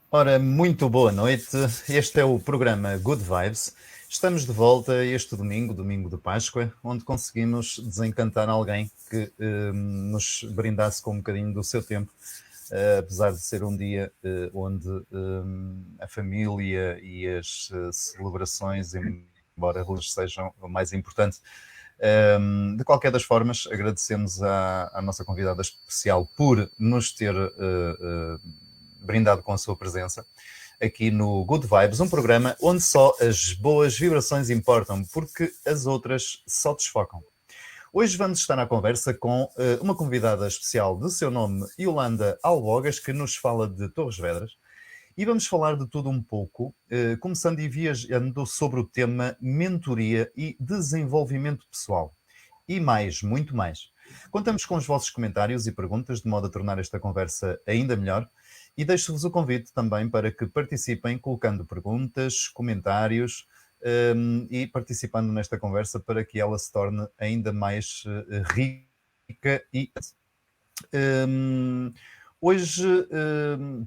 Ora, muito boa noite. Este é o programa Good Vibes. Estamos de volta este domingo, domingo de Páscoa, onde conseguimos desencantar alguém que nos brindasse com um bocadinho do seu tempo, apesar de ser um dia onde a família e as celebrações, embora elas sejam o mais importante. De qualquer das formas, agradecemos à nossa convidada especial por nos ter brindado com a sua presença aqui no Good Vibes, um programa onde só as boas vibrações importam, porque as outras só desfocam. Hoje vamos estar à conversa com uma convidada especial de seu nome, Yolanda Albogas, que nos fala de Torres Vedras. E vamos falar de tudo um pouco, começando e viajando sobre o tema mentoria e desenvolvimento pessoal. E mais, muito mais. Contamos com os vossos comentários e perguntas, de modo a tornar esta conversa ainda melhor. E deixo-vos o convite também para que participem colocando perguntas, comentários e participando nesta conversa para que ela se torne ainda mais rica e... Hoje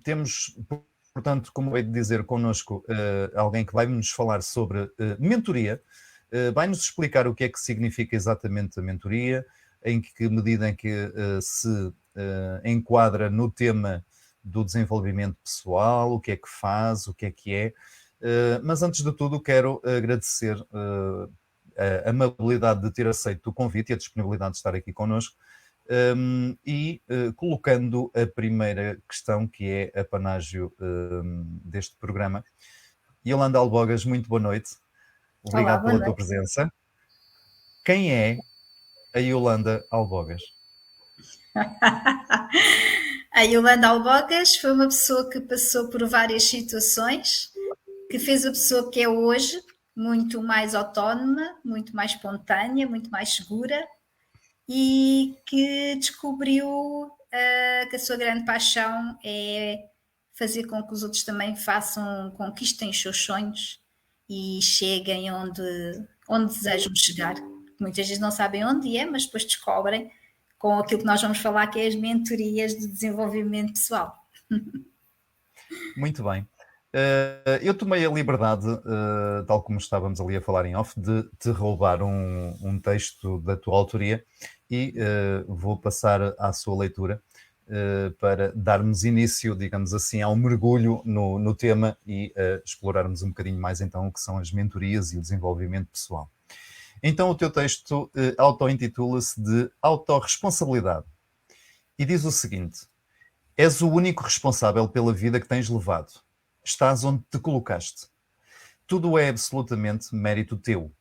temos, portanto, como eu de dizer, connosco alguém que vai nos falar sobre mentoria, vai-nos explicar o que é que significa exatamente a mentoria, em que medida em que se enquadra no tema do desenvolvimento pessoal, o que é que faz, o que é, mas antes de tudo quero agradecer a amabilidade de ter aceito o convite e a disponibilidade de estar aqui connosco. Colocando a primeira questão, que é a panágio deste programa. Yolanda Albogas, muito boa noite. Olá, Obrigado boa pela tua noite. presença. Quem é a Yolanda Albogas? A Yolanda Albogas foi uma pessoa que passou por várias situações, que fez a pessoa que é hoje, muito mais autónoma, muito mais espontânea, muito mais segura e que descobriu que a sua grande paixão é fazer com que os outros também conquistem os seus sonhos e cheguem onde desejam chegar. Muitas vezes não sabem onde é, mas depois descobrem com aquilo que nós vamos falar, que é as mentorias de desenvolvimento pessoal. Muito bem. Eu tomei a liberdade, tal como estávamos ali a falar em off, de te roubar um texto da tua autoria e vou passar à sua leitura para darmos início, digamos assim, ao mergulho no tema e explorarmos um bocadinho mais então o que são as mentorias e o desenvolvimento pessoal. Então o teu texto auto-intitula-se de Autorresponsabilidade e diz o seguinte: és o único responsável pela vida que tens levado. Estás onde te colocaste. Tudo é absolutamente mérito teu,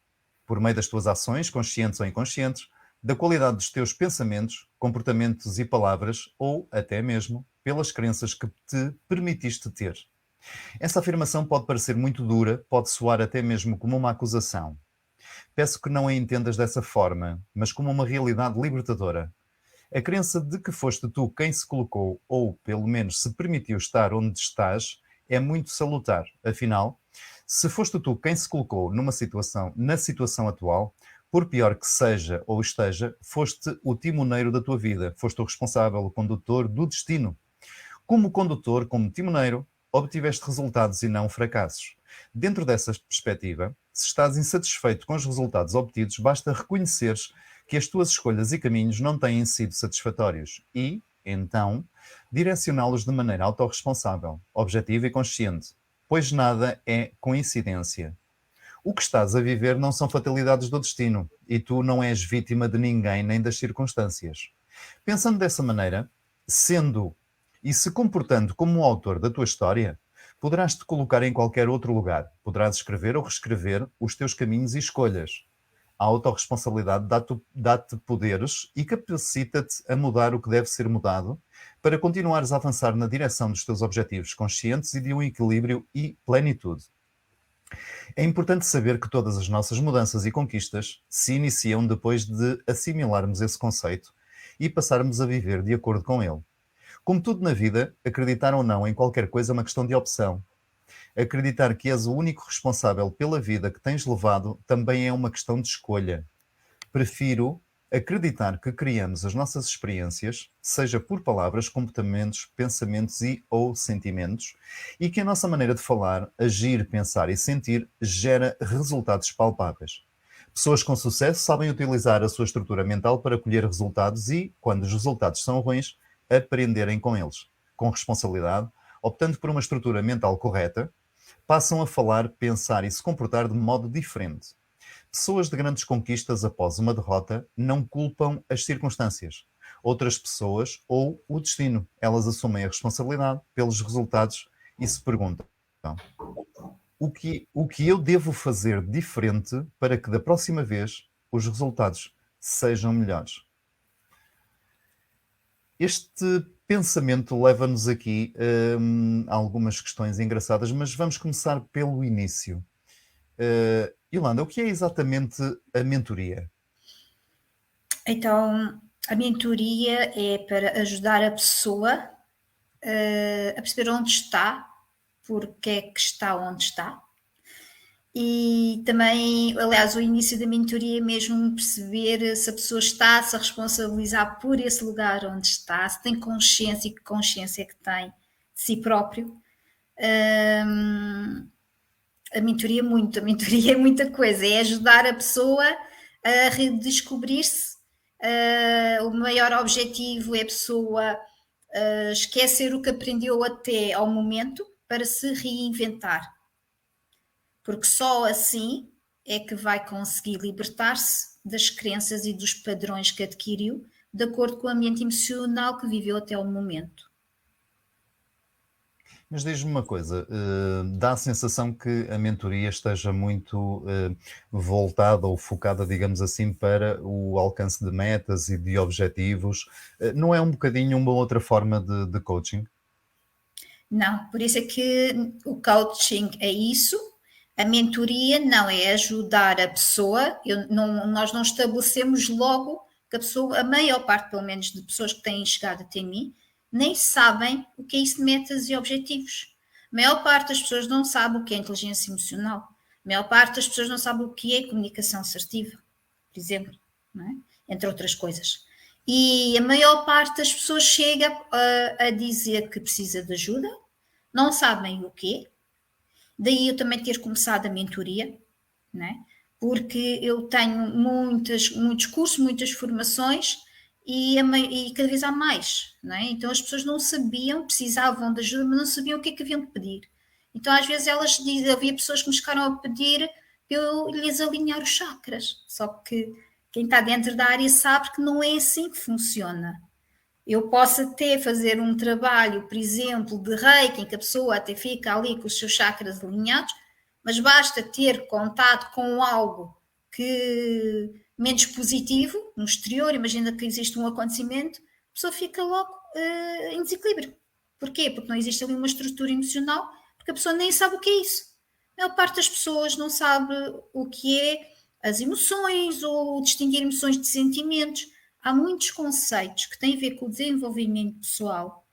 por meio das tuas ações, conscientes ou inconscientes, da qualidade dos teus pensamentos, comportamentos e palavras, ou até mesmo pelas crenças que te permitiste ter. Essa afirmação pode parecer muito dura, pode soar até mesmo como uma acusação. Peço que não a entendas dessa forma, mas como uma realidade libertadora. A crença de que foste tu quem se colocou, ou pelo menos se permitiu estar onde estás, é muito salutar. Afinal, se foste tu quem se colocou na situação atual, por pior que seja ou esteja, foste o timoneiro da tua vida, foste o responsável, o condutor do destino. Como condutor, como timoneiro, obtiveste resultados e não fracassos. Dentro dessa perspectiva, se estás insatisfeito com os resultados obtidos, basta reconheceres que as tuas escolhas e caminhos não têm sido satisfatórios e, então, direcioná-los de maneira autorresponsável, objetiva e consciente, pois nada é coincidência. O que estás a viver não são fatalidades do destino e tu não és vítima de ninguém nem das circunstâncias. Pensando dessa maneira, sendo e se comportando como um autor da tua história, poderás te colocar em qualquer outro lugar, poderás escrever ou reescrever os teus caminhos e escolhas. A autorresponsabilidade dá-te poderes e capacita-te a mudar o que deve ser mudado para continuares a avançar na direção dos teus objetivos conscientes e de um equilíbrio e plenitude. É importante saber que todas as nossas mudanças e conquistas se iniciam depois de assimilarmos esse conceito e passarmos a viver de acordo com ele. Como tudo na vida, acreditar ou não em qualquer coisa é uma questão de opção. Acreditar que és o único responsável pela vida que tens levado também é uma questão de escolha. Prefiro Acreditar que criamos as nossas experiências, seja por palavras, comportamentos, pensamentos e ou sentimentos, e que a nossa maneira de falar, agir, pensar e sentir gera resultados palpáveis. Pessoas com sucesso sabem utilizar a sua estrutura mental para colher resultados e, quando os resultados são ruins, aprenderem com eles, com responsabilidade, optando por uma estrutura mental correta, passam a falar, pensar e se comportar de modo diferente. Pessoas de grandes conquistas após uma derrota não culpam as circunstâncias, outras pessoas ou o destino. Elas assumem a responsabilidade pelos resultados e se perguntam: o que eu devo fazer diferente para que da próxima vez os resultados sejam melhores? Este pensamento leva-nos aqui a algumas questões engraçadas, mas vamos começar pelo início. Yolanda, o que é exatamente a mentoria? Então, a mentoria é para ajudar a pessoa a perceber onde está, porque é que está onde está. E também, aliás, o início da mentoria é mesmo perceber se a pessoa está-se a responsabilizar por esse lugar onde está, se tem consciência e que consciência é que tem de si próprio. A mentoria é muita coisa, é ajudar a pessoa a redescobrir-se. O maior objetivo é a pessoa esquecer o que aprendeu até ao momento para se reinventar. Porque só assim é que vai conseguir libertar-se das crenças e dos padrões que adquiriu de acordo com o ambiente emocional que viveu até o momento. Mas diz-me uma coisa, dá a sensação que a mentoria esteja muito voltada ou focada, digamos assim, para o alcance de metas e de objetivos. Não é um bocadinho uma outra forma de coaching? Não, por isso é que o coaching é isso, a mentoria não, é ajudar a pessoa. Nós não estabelecemos logo que a pessoa, a maior parte pelo menos de pessoas que têm chegado até mim, nem sabem o que é isso de metas e objetivos. A maior parte das pessoas não sabe o que é inteligência emocional. A maior parte das pessoas não sabe o que é comunicação assertiva, por exemplo, não é? Entre outras coisas. E a maior parte das pessoas chega a dizer que precisa de ajuda, não sabem o quê. Daí eu também ter começado a mentoria, né? Porque eu tenho muitos cursos, muitas formações e cada vez há mais. Né? Então as pessoas não sabiam, precisavam de ajuda, mas não sabiam o que é que haviam de pedir. Então às vezes elas dizem, havia pessoas que me chegaram a pedir para eu lhes alinhar os chakras, só que quem está dentro da área sabe que não é assim que funciona. Eu posso até fazer um trabalho, por exemplo, de reiki, em que a pessoa até fica ali com os seus chakras alinhados, mas basta ter contato com algo que menos positivo no exterior, imagina que existe um acontecimento, a pessoa fica logo em desequilíbrio. Porquê? Porque não existe ali uma estrutura emocional, porque a pessoa nem sabe o que é isso. A maior parte das pessoas não sabe o que é as emoções ou distinguir emoções de sentimentos. Há muitos conceitos que têm a ver com o desenvolvimento pessoal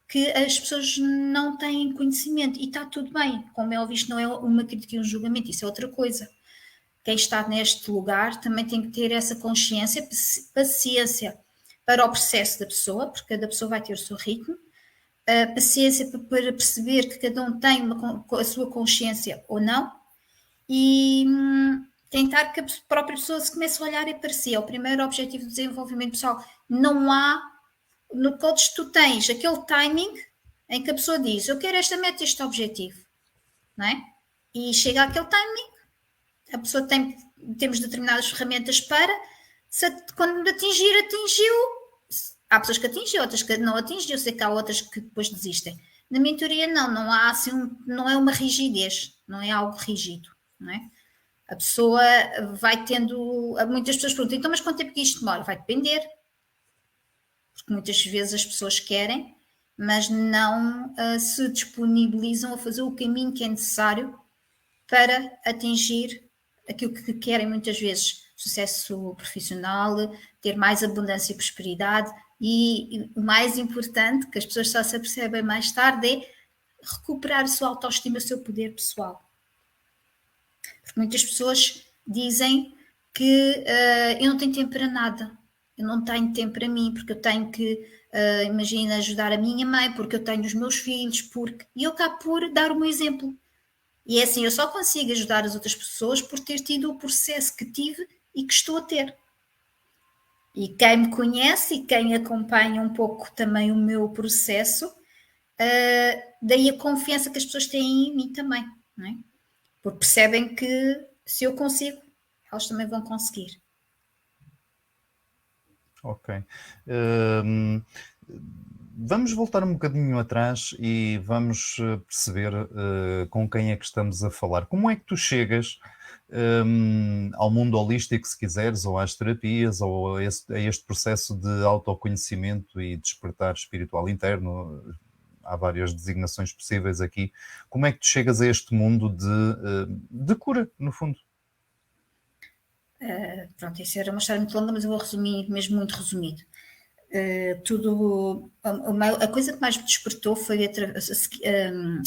que as pessoas não têm conhecimento e está tudo bem. Como é óbvio, isto não é uma crítica e um julgamento, isso é outra coisa. Quem está neste lugar também tem que ter essa consciência, paciência para o processo da pessoa, porque cada pessoa vai ter o seu ritmo, paciência para perceber que cada um tem a sua consciência ou não, e tentar que a própria pessoa se comece a olhar para si. É o primeiro objetivo do desenvolvimento pessoal. Não há, no coach tu tens aquele timing em que a pessoa diz, eu quero esta meta, este objetivo, não é? E chega aquele timing, a pessoa temos determinadas ferramentas para, quando atingiu. Há pessoas que atingiu, outras que não atingiu, sei que há outras que depois desistem. Na mentoria não há assim, não é uma rigidez, não é algo rígido, não é? A pessoa vai tendo. Muitas pessoas perguntam, então, mas quanto tempo que isto demora? Vai depender. Porque muitas vezes as pessoas querem, mas não se disponibilizam a fazer o caminho que é necessário para atingir aquilo que querem muitas vezes: sucesso profissional, ter mais abundância e prosperidade. E o mais importante, que as pessoas só se apercebem mais tarde, é recuperar a sua autoestima, o seu poder pessoal. Porque muitas pessoas dizem que eu não tenho tempo para nada. eu não tenho tempo para mim, porque eu tenho que, imagina, ajudar a minha mãe, porque eu tenho os meus filhos, e eu acabo por dar o meu exemplo. E é assim, eu só consigo ajudar as outras pessoas por ter tido o processo que tive e que estou a ter. E quem me conhece e quem acompanha um pouco também o meu processo, daí a confiança que as pessoas têm em mim também, não é? Porque percebem que se eu consigo, elas também vão conseguir. Ok. Vamos voltar um bocadinho atrás e vamos perceber com quem é que estamos a falar. Como é que tu chegas ao mundo holístico, se quiseres, ou às terapias, ou a este processo de autoconhecimento e despertar espiritual interno? Há várias designações possíveis aqui. Como é que tu chegas a este mundo de cura, no fundo? Pronto, isso era uma história muito longa, mas eu vou resumir, mesmo muito resumido. A coisa que mais me despertou foi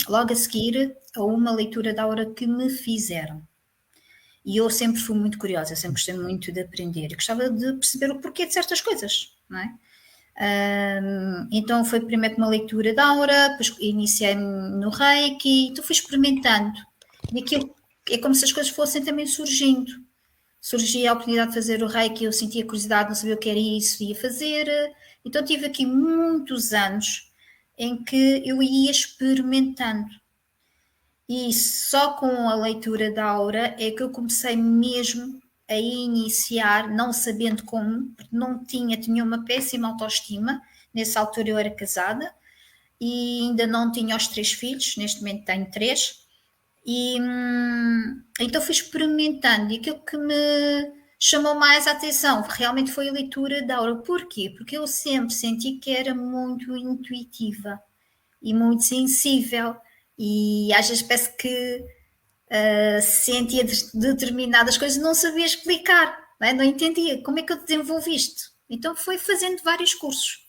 logo a seguir a uma leitura da aura que me fizeram. E eu sempre fui muito curiosa, eu sempre gostei muito de aprender e gostava de perceber o porquê de certas coisas, não é? Então foi primeiro com uma leitura da aura, depois iniciei-me no Reiki, então fui experimentando. E aquilo é como se as coisas fossem também surgindo. Surgia a oportunidade de fazer o Reiki, eu sentia curiosidade, não sabia o que era isso, ia fazer. Então tive aqui muitos anos em que eu ia experimentando. E só com a leitura da aura é que eu comecei mesmo a iniciar, não sabendo como, porque não tinha uma péssima autoestima. Nessa altura eu era casada e ainda não tinha os 3 filhos, neste momento tenho 3. E então fui experimentando, e aquilo que me chamou mais a atenção realmente foi a leitura da aura. Porquê? Porque eu sempre senti que era muito intuitiva e muito sensível, e às vezes parece que sentia determinadas coisas e não sabia explicar, não entendia como é que eu desenvolvi isto. Então foi fazendo vários cursos.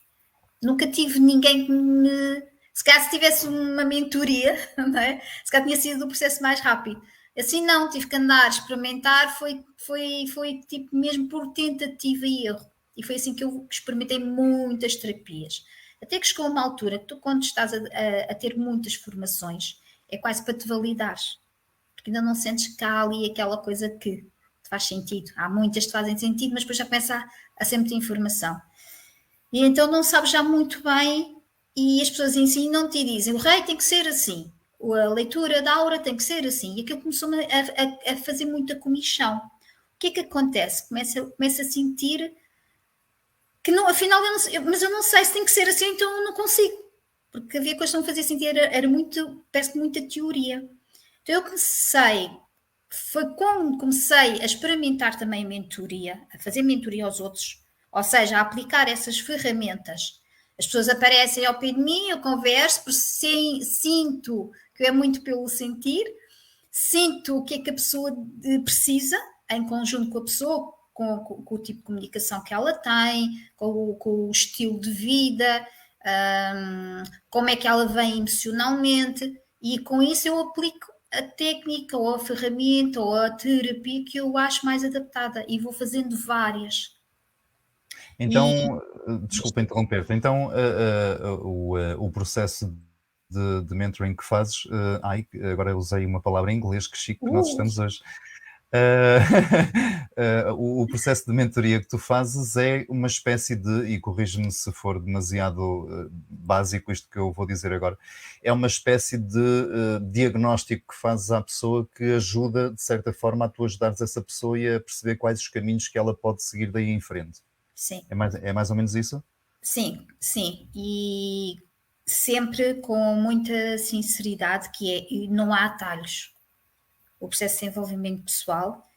Nunca tive ninguém que me. Se calhar se tivesse uma mentoria, não é? Se calhar tinha sido o processo mais rápido. Assim não, tive que andar, experimentar, foi tipo mesmo por tentativa e erro. E foi assim que eu experimentei muitas terapias. Até que chegou uma altura que tu, quando estás a ter muitas formações, é quase para te validares. Porque ainda não sentes que há ali aquela coisa que te faz sentido. Há muitas que fazem sentido, mas depois já começa a ser muita informação. E então não sabes já muito bem, e as pessoas ensinam-te e dizem: o rei tem que ser assim, a leitura da aura tem que ser assim. E aquilo começou-me a fazer muita comichão. O que é que acontece? Começo a sentir que não, afinal, mas eu não sei se tem que ser assim, então eu não consigo. Porque havia coisas que não me faziam sentir, era muito, parece muita teoria. Então eu foi quando comecei a experimentar também mentoria, a fazer mentoria aos outros, ou seja, a aplicar essas ferramentas. As pessoas aparecem ao pé de mim, eu converso, sinto que é muito pelo sentir, sinto o que é que a pessoa precisa, em conjunto com a pessoa, com o tipo de comunicação que ela tem, com o estilo de vida, como é que ela vem emocionalmente, e com isso eu aplico a técnica ou a ferramenta ou a terapia que eu acho mais adaptada, e vou fazendo várias. E Então, desculpa interromper-te, então o processo de mentoring que fazes, agora eu usei uma palavra em inglês, que chique que nós estamos hoje. O processo de mentoria que tu fazes é uma espécie de, e corrige-me se for demasiado básico isto que eu vou dizer agora, é uma espécie de diagnóstico que fazes à pessoa, que ajuda, de certa forma, a tu ajudares essa pessoa e a perceber quais os caminhos que ela pode seguir daí em frente. sim, É mais ou menos isso? sim, sim. E sempre com muita sinceridade, que é, não há atalhos. O processo de desenvolvimento pessoal,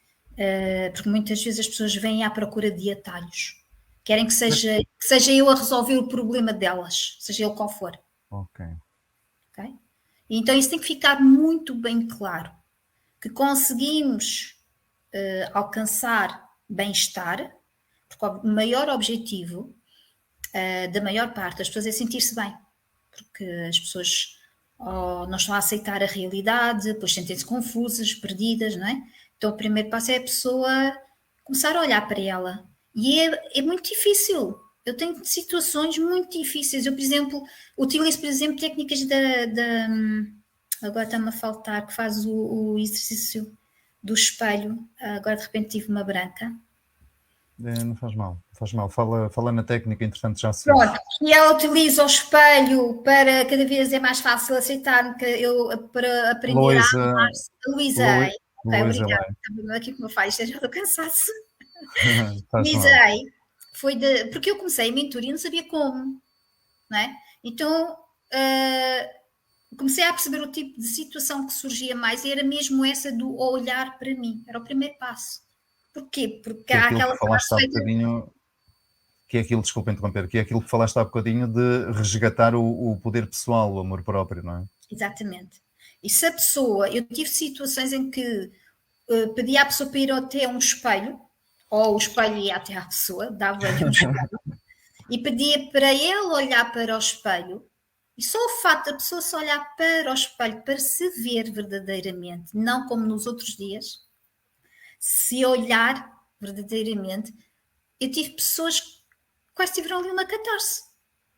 porque muitas vezes as pessoas vêm à procura de atalhos. Querem que seja eu a resolver o problema delas, seja ele qual for. Ok. Okay? Então isso tem que ficar muito bem claro, que conseguimos alcançar bem-estar, porque o maior objetivo da maior parte das pessoas é sentir-se bem, porque as pessoas não estão a aceitar a realidade, depois sentem-se confusas, perdidas, não é? Então o primeiro passo é a pessoa começar a olhar para ela E é muito difícil. Eu tenho situações muito difíceis. Eu, por exemplo, utilizo, por exemplo, técnicas agora está-me a faltar, que faz o exercício do espelho. Agora de repente tive uma branca. Não faz mal, não faz mal. Fala na técnica, entretanto já se... Pronto, e ela utiliza o espelho para cada vez é mais fácil aceitar que eu para aprender a Luísa, amar-se. Luísa, Lu- ok, Luísa obrigada. Lei. Estava aqui como faz, já estou cansaço. Faz Luísa, mal. porque eu comecei a mentoria e não sabia como, não é? Então comecei a perceber o tipo de situação que surgia mais e era mesmo essa do olhar para mim, era o primeiro passo. Porquê? Porque Que é há aquilo que aquela falaste frase há feita. bocadinho, que é aquilo, desculpa interromper, que é aquilo que falaste há bocadinho de resgatar o poder pessoal, o amor próprio, não é? Exatamente. E se a pessoa, eu tive situações em que pedi à pessoa para ir até um espelho, ou o espelho ia até à pessoa, dava-lhe um espelho, e pedia para ele olhar para o espelho, e só o facto da pessoa se olhar para o espelho para se ver verdadeiramente, não como nos outros dias, se olhar verdadeiramente, eu tive pessoas que quase tiveram ali uma catarse,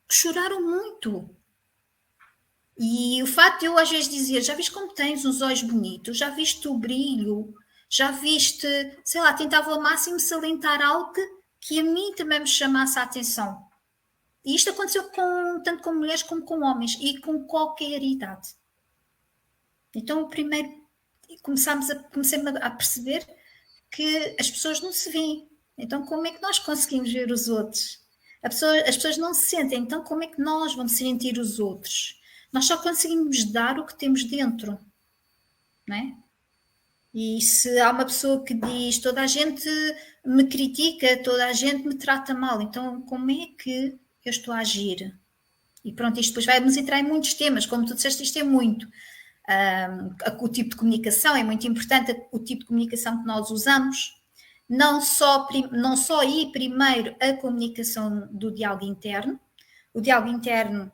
que choraram muito. E o facto de eu às vezes dizer, já viste como tens uns olhos bonitos, já viste o brilho, já viste, sei lá, tentava ao máximo salientar algo que a mim também me chamasse a atenção. E isto aconteceu tanto com mulheres como com homens e com qualquer idade. Então, o primeiro, comecei a perceber que as pessoas não se veem. Então, como é que nós conseguimos ver os outros? As pessoas não se sentem, então como é que nós vamos sentir os outros? Nós só conseguimos dar o que temos dentro, não é? E se há uma pessoa que diz toda a gente me critica, toda a gente me trata mal, então como é que eu estou a agir? E pronto, isto depois vai-nos entrar em muitos temas, como tu disseste, isto é muito. O tipo de comunicação é muito importante, o tipo de comunicação que nós usamos. Não só ir primeiro a comunicação do diálogo interno, o diálogo interno,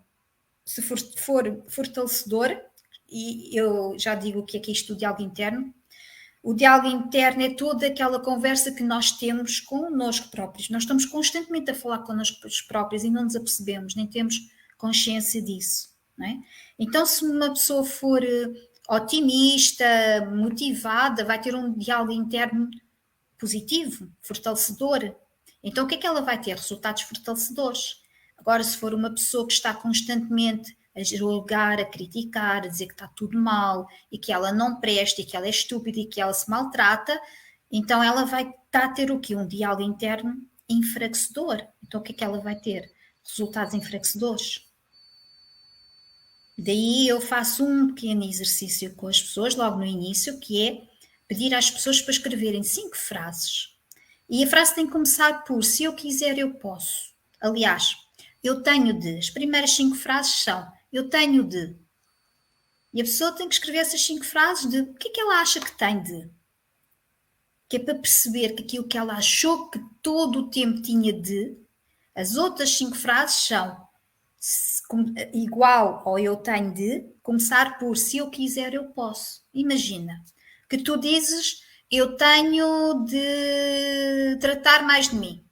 se for fortalecedor, e eu já digo o que é isto do diálogo interno. O diálogo interno é toda aquela conversa que nós temos connosco próprios. Nós estamos constantemente a falar connosco próprios e não nos apercebemos, nem temos consciência disso. Não é? Então, se uma pessoa for otimista, motivada, vai ter um diálogo interno positivo, fortalecedor. Então, o que é que ela vai ter? Resultados fortalecedores. Agora, se for uma pessoa que está constantemente a julgar, a criticar, a dizer que está tudo mal e que ela não presta e que ela é estúpida e que ela se maltrata, então ela vai estar a ter o quê? Um diálogo interno enfraquecedor. Então, o que é que ela vai ter? Resultados enfraquecedores. Daí eu faço um pequeno exercício com as pessoas logo no início, que é pedir às pessoas para escreverem 5 frases. E a frase tem que começar por se eu quiser, eu posso. Aliás, eu tenho de. As primeiras 5 frases são eu tenho de. E a pessoa tem que escrever essas 5 frases de o que é que ela acha que tem de. Que é para perceber que aquilo que ela achou que todo o tempo tinha de, as outras 5 frases são igual ao eu tenho de, começar por se eu quiser, eu posso. Imagina que tu dizes eu tenho de tratar mais de mim.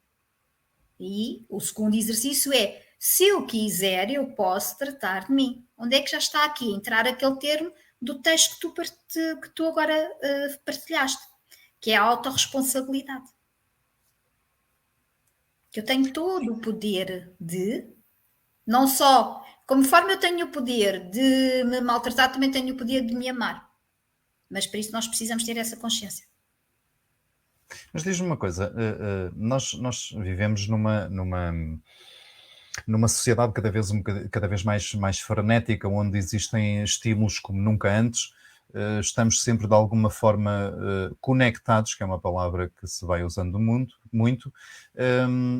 E o segundo exercício é se eu quiser, eu posso tratar de mim. Onde é que já está aqui? Entrar aquele termo do texto que tu agora partilhaste, que é a autorresponsabilidade. Que eu tenho todo o poder de, não só, conforme eu tenho o poder de me maltratar, também tenho o poder de me amar. Mas para isso nós precisamos ter essa consciência. Mas diz-me uma coisa, nós vivemos numa sociedade cada vez mais frenética, onde existem estímulos como nunca antes. Estamos sempre de alguma forma conectados, que é uma palavra que se vai usando muito,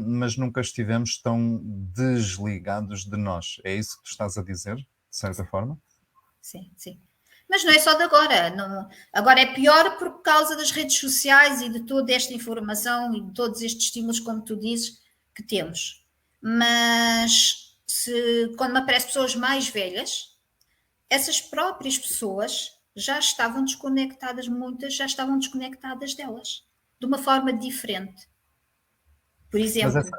mas nunca estivemos tão desligados de nós. É isso que tu estás a dizer, de certa forma? Sim, sim. Mas não é só de agora. Não, agora é pior por causa das redes sociais e de toda esta informação e de todos estes estímulos, como tu dizes, que temos. Mas quando me aparecem pessoas mais velhas, essas próprias pessoas já estavam desconectadas, muitas já estavam desconectadas delas, de uma forma diferente. Por Mas essa. exemplo,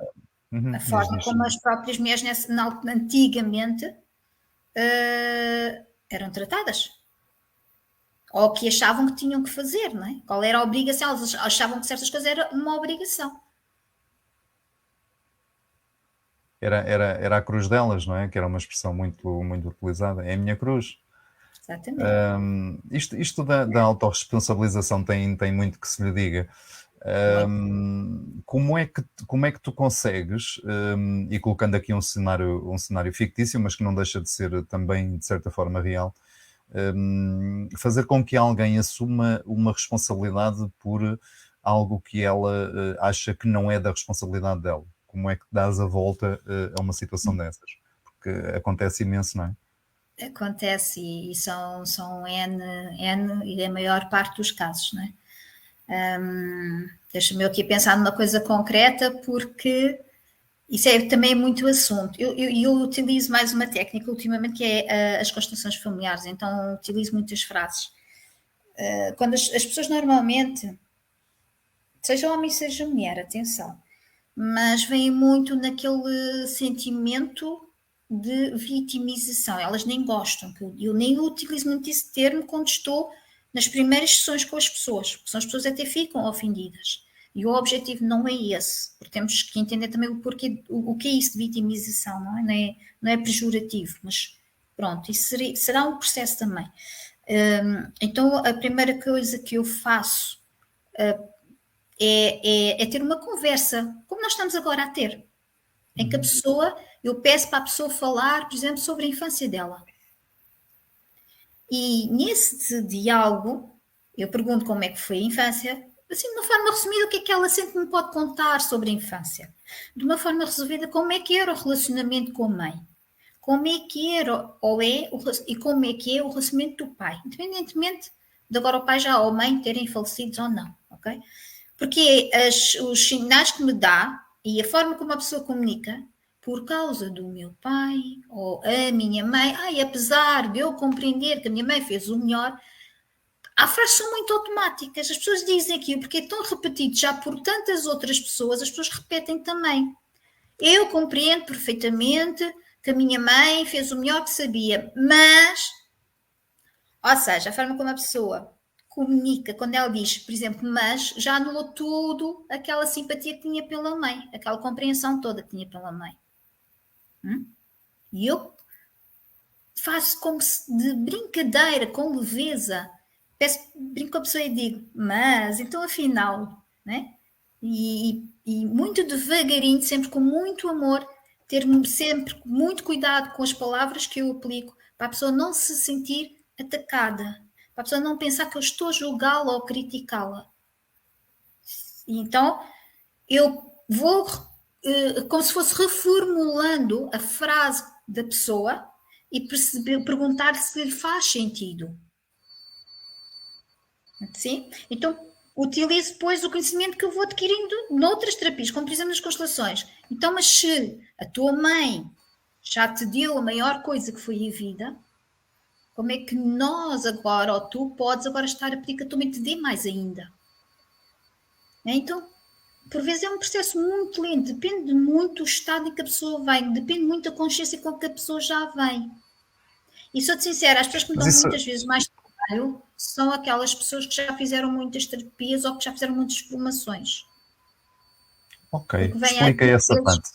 a Diz, forma diz. como as próprias mulheres antigamente eram tratadas. Ou que achavam que tinham que fazer, não é? Qual era a obrigação? Elas achavam que certas coisas era uma obrigação. Era a cruz delas, não é? Que era uma expressão muito, muito utilizada. É a minha cruz. Exatamente. Isto da autorresponsabilização tem muito que se lhe diga. Como é que tu consegues, e colocando aqui um cenário fictício, mas que não deixa de ser também, de certa forma, real, fazer com que alguém assuma uma responsabilidade por algo que ela acha que não é da responsabilidade dela? Como é que dás a volta a uma situação dessas? Porque acontece imenso, não é? Acontece e são N e a maior parte dos casos, não é? Deixa-me eu aqui pensar numa coisa concreta, porque isso também muito assunto. Eu utilizo mais uma técnica ultimamente que é as constelações familiares, então utilizo muitas frases. Quando as pessoas normalmente, seja homem, seja mulher, atenção, mas vêm muito naquele sentimento de vitimização. Elas nem gostam, eu nem utilizo muito esse termo quando estou nas primeiras sessões com as pessoas, porque são as pessoas até ficam ofendidas. E o objetivo não é esse, porque temos que entender também o porquê, o que é isso de vitimização, não é? Não é pejorativo, mas pronto, isso será um processo também. Então, a primeira coisa que eu faço é ter uma conversa, como nós estamos agora a ter, em que a pessoa, eu peço para a pessoa falar, por exemplo, sobre a infância dela. E nesse diálogo, eu pergunto como é que foi a infância, assim, de uma forma resumida, o que é que ela sempre me pode contar sobre a infância. De uma forma resumida, como é que era o relacionamento com a mãe. Como é que era ou é, e como é que é o relacionamento do pai. Independentemente de agora o pai já ou a mãe terem falecidos ou não, ok? Porque os sinais que me dá e a forma como a pessoa comunica, por causa do meu pai ou a minha mãe, apesar de eu compreender que a minha mãe fez o melhor, há frases que são muito automáticas. As pessoas dizem aquilo porque é tão repetido já por tantas outras pessoas, as pessoas repetem também. Eu compreendo perfeitamente que a minha mãe fez o melhor que sabia, mas, ou seja, a forma como a pessoa comunica, quando ela diz, por exemplo, mas, já anulou tudo aquela simpatia que tinha pela mãe, aquela compreensão toda que tinha pela mãe. E eu faço como se de brincadeira, com leveza, brinco com a pessoa e digo, mas, então afinal, né? E muito devagarinho, sempre com muito amor, ter sempre muito cuidado com as palavras que eu aplico, para a pessoa não se sentir atacada, para a pessoa não pensar que eu estou a julgá-la ou criticá-la. Então, eu vou como se fosse reformulando a frase da pessoa e perguntar se lhe faz sentido. Sim? Então, utilizo depois o conhecimento que eu vou adquirindo noutras terapias, como por exemplo nas constelações. Então, mas se a tua mãe já te deu a maior coisa que foi a vida, como é que nós agora, ou tu, podes agora estar a pedir que a tua mãe te dê mais ainda? Então, por vezes é um processo muito lento, depende muito do estado em que a pessoa vem, depende muito da consciência com que a pessoa já vem. E sou-te sincera, as pessoas que me dão muitas vezes mais trabalho são aquelas pessoas que já fizeram muitas terapias ou que já fizeram muitas formações. Ok, explica essa parte.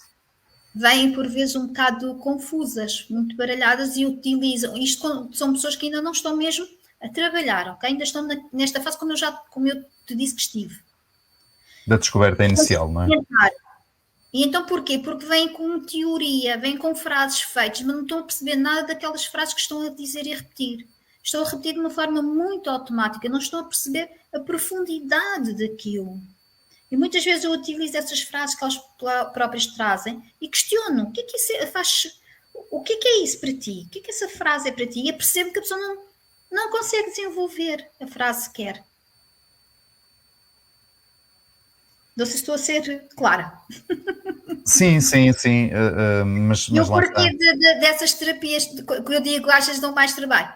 Vêm por vezes um bocado confusas, muito baralhadas e utilizam. Isto são pessoas que ainda não estão mesmo a trabalhar, ok? Ainda estão nesta fase como eu te disse que estive. Da descoberta inicial, não é? E então porquê? Porque vêm com teoria, vêm com frases feitas, mas não estão a perceber nada daquelas frases que estão a dizer e a repetir. Estão a repetir de uma forma muito automática, não estão a perceber a profundidade daquilo. E muitas vezes eu utilizo essas frases que elas próprias trazem e questiono o que é que isso faz, o que é isso para ti? O que é que essa frase é para ti? E eu percebo que a pessoa não consegue desenvolver a frase que quer. Não sei se estou a ser clara. Sim, mas E o lá está. porquê dessas terapias que eu digo achas dão mais trabalho?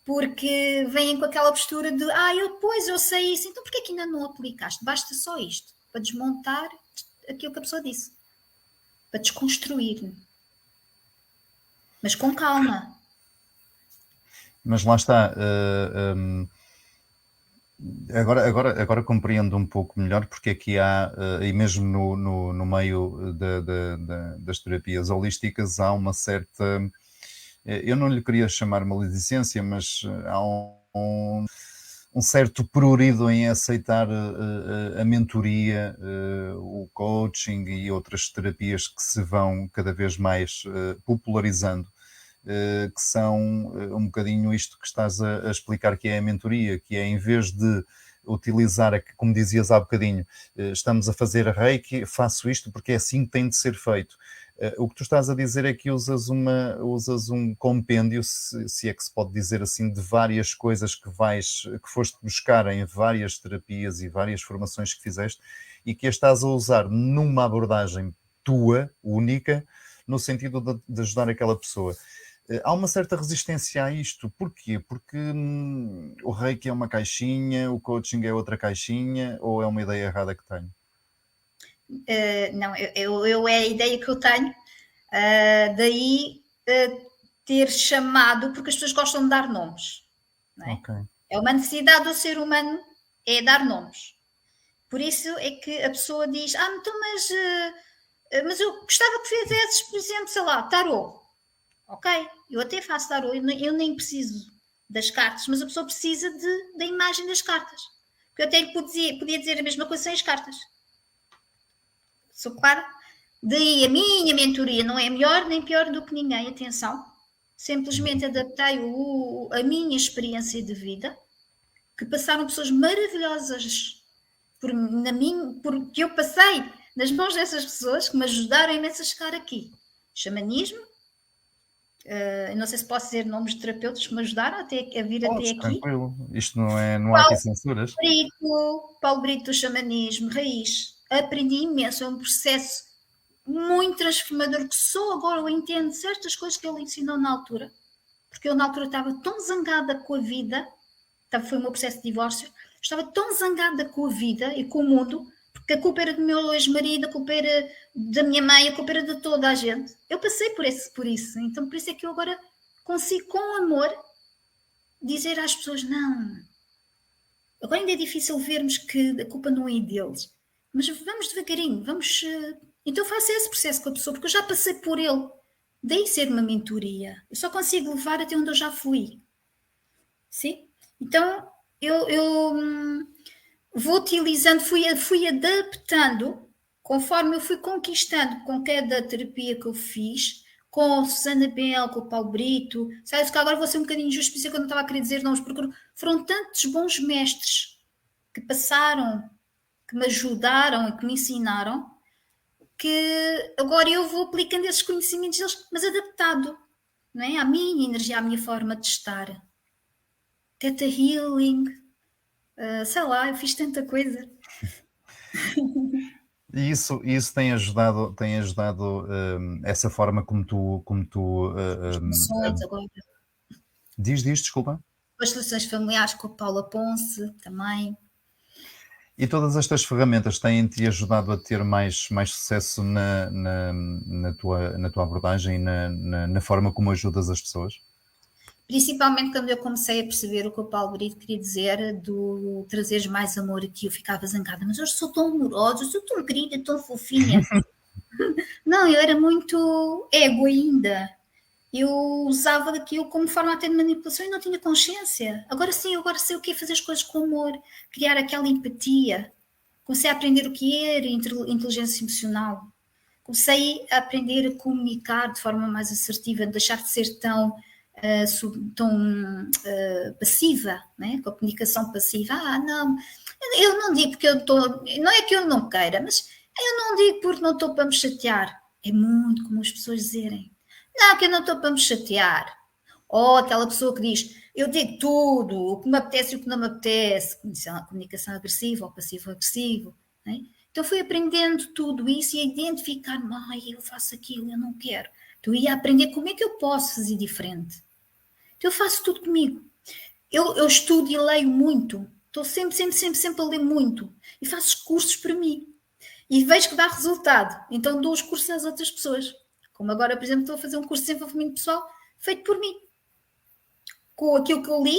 Porque vêm com aquela postura de eu sei isso, então porquê que ainda não aplicaste? Basta só isto, para desmontar aquilo que a pessoa disse, para desconstruir, mas com calma. Mas lá está. Agora compreendo um pouco melhor porque aqui há, e mesmo no meio das terapias holísticas, há uma certa. Eu não lhe queria chamar maledicência, mas há um certo prurido em aceitar a mentoria, o coaching e outras terapias que se vão cada vez mais popularizando, que são um bocadinho isto que estás a explicar, que é a mentoria, que é em vez de utilizar, como dizias há bocadinho, estamos a fazer a reiki, faço isto porque é assim que tem de ser feito. O que tu estás a dizer é que usas um compêndio, se é que se pode dizer assim, de várias coisas que foste buscar em várias terapias e várias formações que fizeste e que as estás a usar numa abordagem tua, única, no sentido de ajudar aquela pessoa. Há uma certa resistência a isto. Porquê? Porque o reiki é uma caixinha, o coaching é outra caixinha, ou é uma ideia errada que tenho? Não, é a ideia que eu tenho, daí ter chamado, porque as pessoas gostam de dar nomes, não é? Ok. É uma necessidade do ser humano, é dar nomes. Por isso é que a pessoa diz, então, mas eu gostava que fizesses, por exemplo, sei lá, tarô. Ok, eu até faço tarô, eu nem preciso das cartas, mas a pessoa precisa da imagem das cartas. Porque eu até podia dizer a mesma coisa sem as cartas. Sou clara? Daí a minha mentoria não é melhor nem pior do que ninguém, atenção. Simplesmente adaptei a minha experiência de vida, que passaram pessoas maravilhosas porque eu passei nas mãos dessas pessoas que me ajudaram imenso a chegar aqui. Xamanismo, não sei se posso dizer nomes de terapeutas que me ajudaram a vir até Podes, aqui. tranquilo. Isto não há aqui censuras. Paulo Brito do xamanismo, raiz. Aprendi imenso, é um processo muito transformador que só agora eu entendo certas coisas que ele ensinou na altura. Porque eu na altura estava tão zangada com a vida, foi o meu processo de divórcio, estava tão zangada com a vida e com o mundo, porque a culpa era do meu ex-marido, a culpa era da minha mãe, a culpa era de toda a gente. Eu passei por isso. Então por isso é que eu agora consigo, com amor, dizer às pessoas, não. Agora ainda é difícil vermos que a culpa não é deles. Mas vamos devagarinho, vamos... Então eu faço esse processo com a pessoa, porque eu já passei por ele. Daí ser uma mentoria. Eu só consigo levar até onde eu já fui. Sim? Então eu vou utilizando, fui adaptando conforme eu fui conquistando com cada terapia que eu fiz, com a Susana Bell, com o Paulo Brito. Sabes que agora vou ser um bocadinho injusto, por isso é que eu não estava a querer dizer nomes, porque foram tantos bons mestres que passaram, que me ajudaram e que me ensinaram, que agora eu vou aplicando esses conhecimentos deles, mas adaptado, não é? À minha energia, à minha forma de estar. Theta Healing, sei lá, eu fiz tanta coisa. E isso tem ajudado essa forma como tu Relações agora. diz, desculpa. As relações familiares com a Paula Ponce também. E todas estas ferramentas têm-te ajudado a ter mais sucesso na tua abordagem e na forma como ajudas as pessoas? Principalmente quando eu comecei a perceber o que o Paulo Brito queria dizer do trazeres mais amor aqui, eu ficava zangada, mas eu sou tão amorosa, eu sou tão querida, tão fofinha. Não, eu era muito ego ainda. Eu usava daquilo como forma até de manipulação e não tinha consciência. Agora sim, agora sei o que é fazer as coisas com amor, criar aquela empatia. Comecei a aprender o que era inteligência emocional. Comecei a aprender a comunicar de forma mais assertiva, deixar de ser tão passiva, né? Com a comunicação passiva. Não, eu não digo porque eu estou, não é que eu não queira, mas eu não digo porque não estou para me chatear. É muito comum as pessoas dizerem, não, que eu não estou para me chatear. Ou aquela pessoa que diz, eu digo tudo, o que me apetece e o que não me apetece. Comunicação agressiva ou passivo-agressivo. Né? Então fui aprendendo tudo isso e a identificar, eu faço aquilo, eu não quero. Então ia aprender como é que eu posso fazer diferente. Então eu faço tudo comigo. Eu estudo e leio muito. Estou sempre a ler muito. E faço cursos para mim. e vejo que dá resultado. Então dou os cursos às outras pessoas. Como agora, por exemplo, estou a fazer um curso de desenvolvimento pessoal feito por mim. Com aquilo que eu li,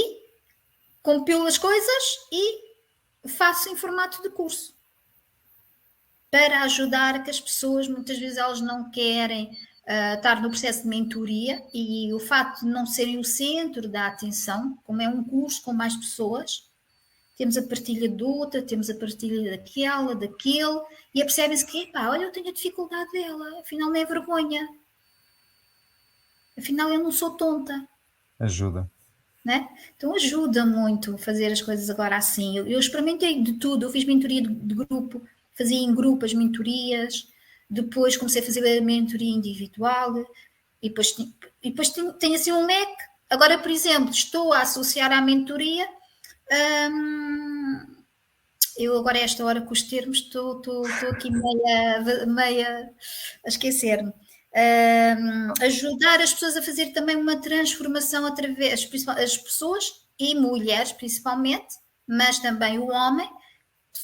compilo as coisas e faço em formato de curso. Para ajudar que as pessoas, muitas vezes elas não querem estar no processo de mentoria e o facto de não serem o centro da atenção, como é um curso com mais pessoas, temos a partilha de outra, temos a partilha daquela, daquele, e apercebem-se que, pá, olha, eu tenho a dificuldade dela, afinal não é vergonha, afinal eu não sou tonta. Ajuda. Né? Então ajuda muito fazer as coisas agora assim. Eu experimentei de tudo, eu fiz mentoria de grupo, fazia em grupo as mentorias, depois comecei a fazer a mentoria individual, e depois tenho assim um leque. Agora, por exemplo, estou a associar à mentoria. Eu agora, a esta hora, com os termos, estou aqui meia a esquecer-me. Ajudar as pessoas a fazer também uma transformação através, as pessoas e mulheres principalmente, mas também o homem.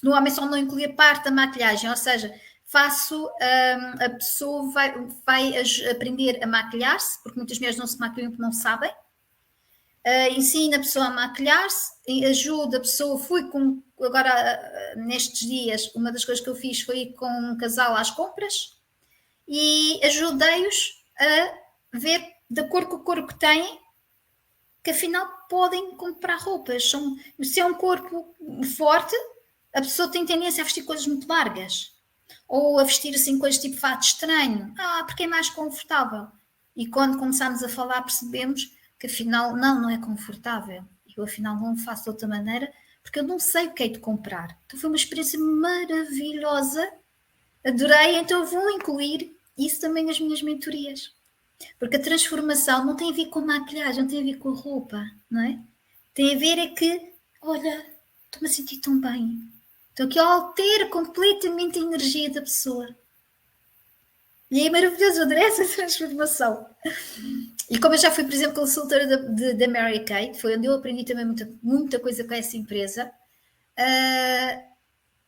No homem só não inclui a parte da maquilhagem, ou seja, a pessoa vai aprender a maquilhar-se, porque muitas mulheres não se maquilham porque não sabem. Ensina a pessoa a maquilhar-se, ajuda a pessoa. Agora, nestes dias, uma das coisas que eu fiz foi ir com um casal às compras e ajudei-os a ver, de acordo com o corpo que têm, que afinal podem comprar roupas. Se é um corpo forte, a pessoa tem tendência a vestir coisas muito largas ou a vestir assim coisas tipo fato estranho, porque é mais confortável. E quando começamos a falar, percebemos que afinal não é confortável. Eu afinal não faço de outra maneira porque eu não sei o que é de comprar. Então foi uma experiência maravilhosa, adorei, então eu vou incluir isso também nas minhas mentorias. Porque a transformação não tem a ver com maquilhagem, não tem a ver com roupa, não é? Tem a ver é que, olha, estou-me a sentir tão bem. Então aqui altera completamente a energia da pessoa. E é maravilhoso, adorei essa transformação. E como eu já fui, por exemplo, consultora da Mary Kay, foi onde eu aprendi também muita coisa com essa empresa,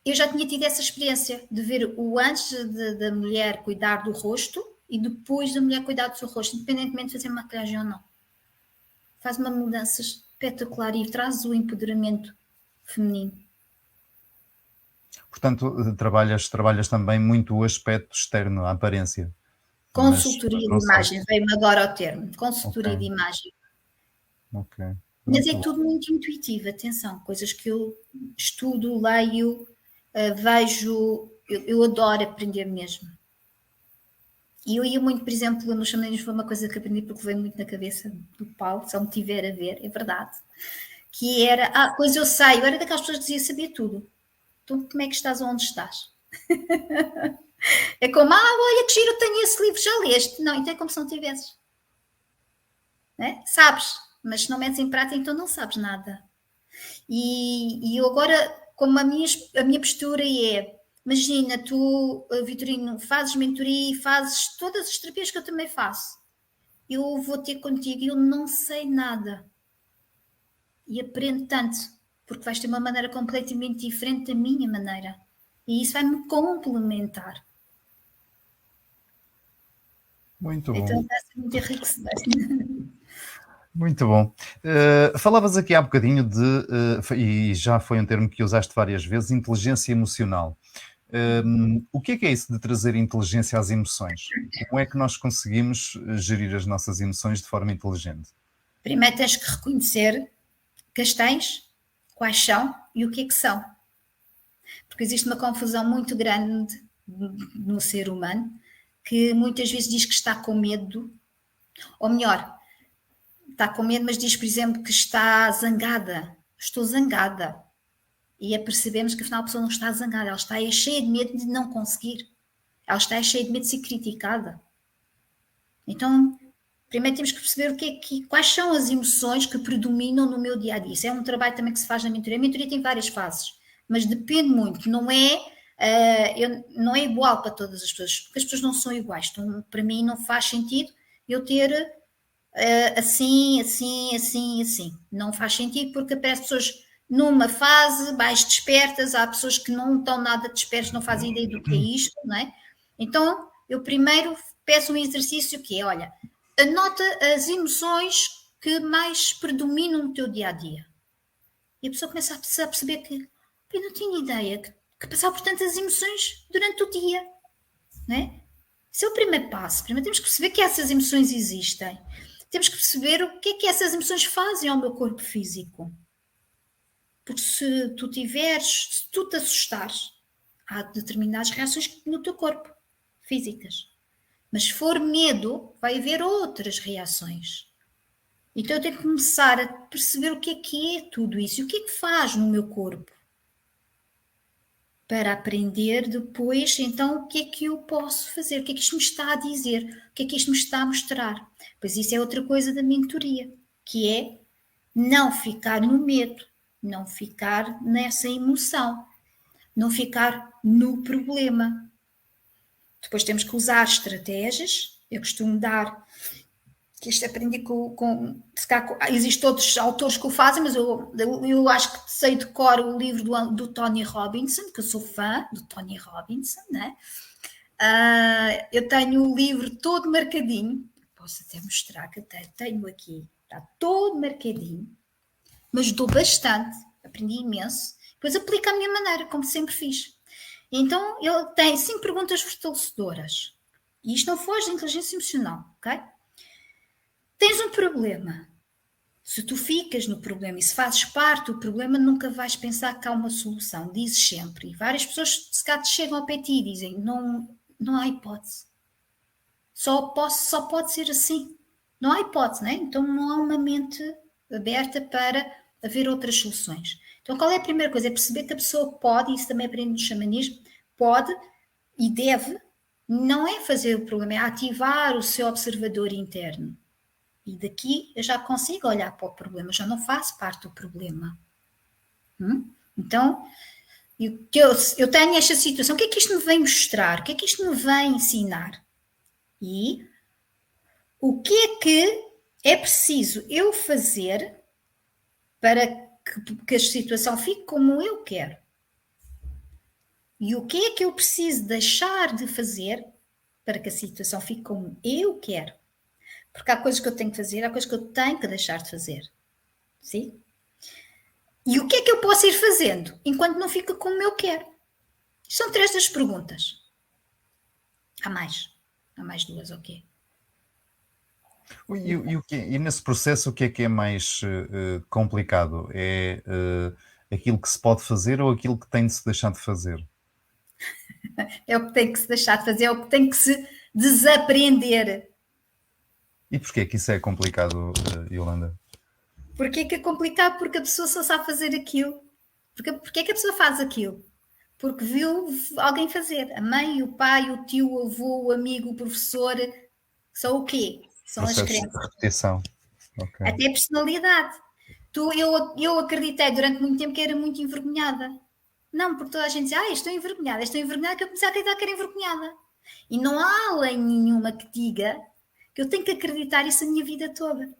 eu já tinha tido essa experiência de ver o antes da mulher cuidar do rosto e depois da mulher cuidar do seu rosto, independentemente de fazer maquilhagem ou não. Faz uma mudança espetacular e traz o empoderamento feminino. Portanto, trabalhas também muito o aspecto externo, a aparência. Consultoria de imagem, veio-me agora ao termo. Consultoria de imagem. Ok. Mas é tudo muito intuitivo, atenção, coisas que eu estudo, leio, vejo, eu adoro aprender mesmo. E eu ia muito, por exemplo, nos chamadinhos foi uma coisa que aprendi porque veio muito na cabeça do Paulo, se ele me tiver a ver, é verdade, que era, pois eu sei, eu era daquelas pessoas que dizia sabia tudo. Então como é que estás onde estás? É como, olha que giro, eu tenho esse livro, já leste? Não, então é como se não tivesses. Né? Sabes, mas se não metes em prática, então não sabes nada. E eu agora, como a minha postura é, imagina, tu, Vitorino, fazes mentoria e fazes todas as terapias que eu também faço. Eu vou ter contigo e eu não sei nada. E aprendo tanto, porque vais ter uma maneira completamente diferente da minha maneira. E isso vai-me complementar. Muito bom. Então vai ser muito enriquecedor. Muito bom. Falavas aqui há bocadinho e já foi um termo que usaste várias vezes, inteligência emocional. O que é isso de trazer inteligência às emoções? Como é que nós conseguimos gerir as nossas emoções de forma inteligente? Primeiro tens que reconhecer que as tens, quais são e o que é que são. Porque existe uma confusão muito grande no ser humano, que muitas vezes diz que está com medo, ou melhor, está com medo, mas diz, por exemplo, que está zangada. Estou zangada. E percebemos que afinal a pessoa não está zangada, ela está cheia de medo de não conseguir. Ela está cheia de medo de ser criticada. Então, primeiro temos que perceber quais são as emoções que predominam no meu dia a dia. Isso é um trabalho também que se faz na mentoria. A mentoria tem várias fases, mas depende muito. Não é igual para todas as pessoas, porque as pessoas não são iguais. Então, para mim, não faz sentido eu ter assim. Não faz sentido porque aparecem pessoas numa fase mais despertas, há pessoas que não estão nada despertas, não fazem ideia do que é isto, não é? Então, eu primeiro peço um exercício que é, olha, anota as emoções que mais predominam no teu dia-a-dia. E a pessoa começa a perceber que eu não tinha ideia que passava por tantas emoções durante o dia, não é? Esse é o primeiro passo. Primeiro temos que perceber que essas emoções existem. Temos que perceber o que é que essas emoções fazem ao meu corpo físico. Porque se tu te assustares, há determinadas reações no teu corpo, físicas. Mas se for medo, vai haver outras reações. Então eu tenho que começar a perceber o que é tudo isso e o que é que faz no meu corpo. Para aprender depois, então, o que é que eu posso fazer, o que é que isto me está a dizer, o que é que isto me está a mostrar. Pois isso é outra coisa da mentoria, que é não ficar no medo, não ficar nessa emoção, não ficar no problema. Depois temos que usar estratégias, eu costumo dar, que isto aprendi existem outros autores que o fazem, mas eu acho que sei de cor o livro do Tony Robinson, que eu sou fã do Tony Robinson, né? Eu tenho o livro todo marcadinho, posso até mostrar que até tenho aqui, está todo marcadinho, mas dou bastante, aprendi imenso, depois aplico à minha maneira, como sempre fiz. Então, ele tem 5 perguntas fortalecedoras, e isto não foge da inteligência emocional, ok? Tens um problema. Se tu ficas no problema e se fazes parte do problema, nunca vais pensar que há uma solução. Dizes sempre. E várias pessoas se cá te chegam ao pé de ti e dizem, não há hipótese. Só pode ser assim. Não há hipótese, né? Então não há uma mente aberta para haver outras soluções. Então qual é a primeira coisa? É perceber que a pessoa pode, e isso também aprende no xamanismo, pode e deve, não é fazer o problema, é ativar o seu observador interno. E daqui eu já consigo olhar para o problema, já não faço parte do problema. Então, eu tenho esta situação, o que é que isto me vem mostrar? O que é que isto me vem ensinar? E o que é preciso eu fazer para que a situação fique como eu quero? E o que é que eu preciso deixar de fazer para que a situação fique como eu quero? Porque há coisas que eu tenho que fazer, há coisas que eu tenho que deixar de fazer. Sim? E o que é que eu posso ir fazendo enquanto não fica como eu quero? São 3 das perguntas. Há mais. Há mais 2, ok. E nesse processo o que é mais complicado? É aquilo que se pode fazer ou aquilo que tem de se deixar de fazer? É o que tem que se deixar de fazer, é o que tem que se desaprender. E porquê que isso é complicado, Yolanda? Porquê é que é complicado? Porque a pessoa só sabe fazer aquilo. Porquê é que a pessoa faz aquilo? Porque viu alguém fazer. A mãe, o pai, o tio, o avô, o amigo, o professor. São o quê? São as Processo de crenças. repetição. Okay. Até a personalidade. Eu acreditei durante muito tempo que era muito envergonhada. Não, porque toda a gente dizia, estou envergonhada, que eu comecei a acreditar que era envergonhada. E não há lei nenhuma que diga que eu tenho que acreditar isso a minha vida toda.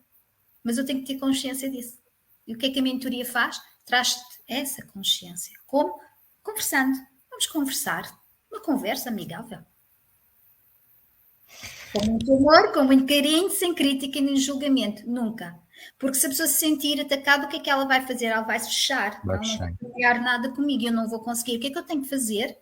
Mas eu tenho que ter consciência disso. E o que é que a mentoria faz? Traz-te essa consciência. Como? Conversando. Vamos conversar. Uma conversa amigável. Com muito amor, com muito carinho, sem crítica nem julgamento. Nunca. Porque se a pessoa se sentir atacada, o que é que ela vai fazer? Ela vai se fechar. Ela não vai criar nada comigo. Eu não vou conseguir. O que é que eu tenho que fazer?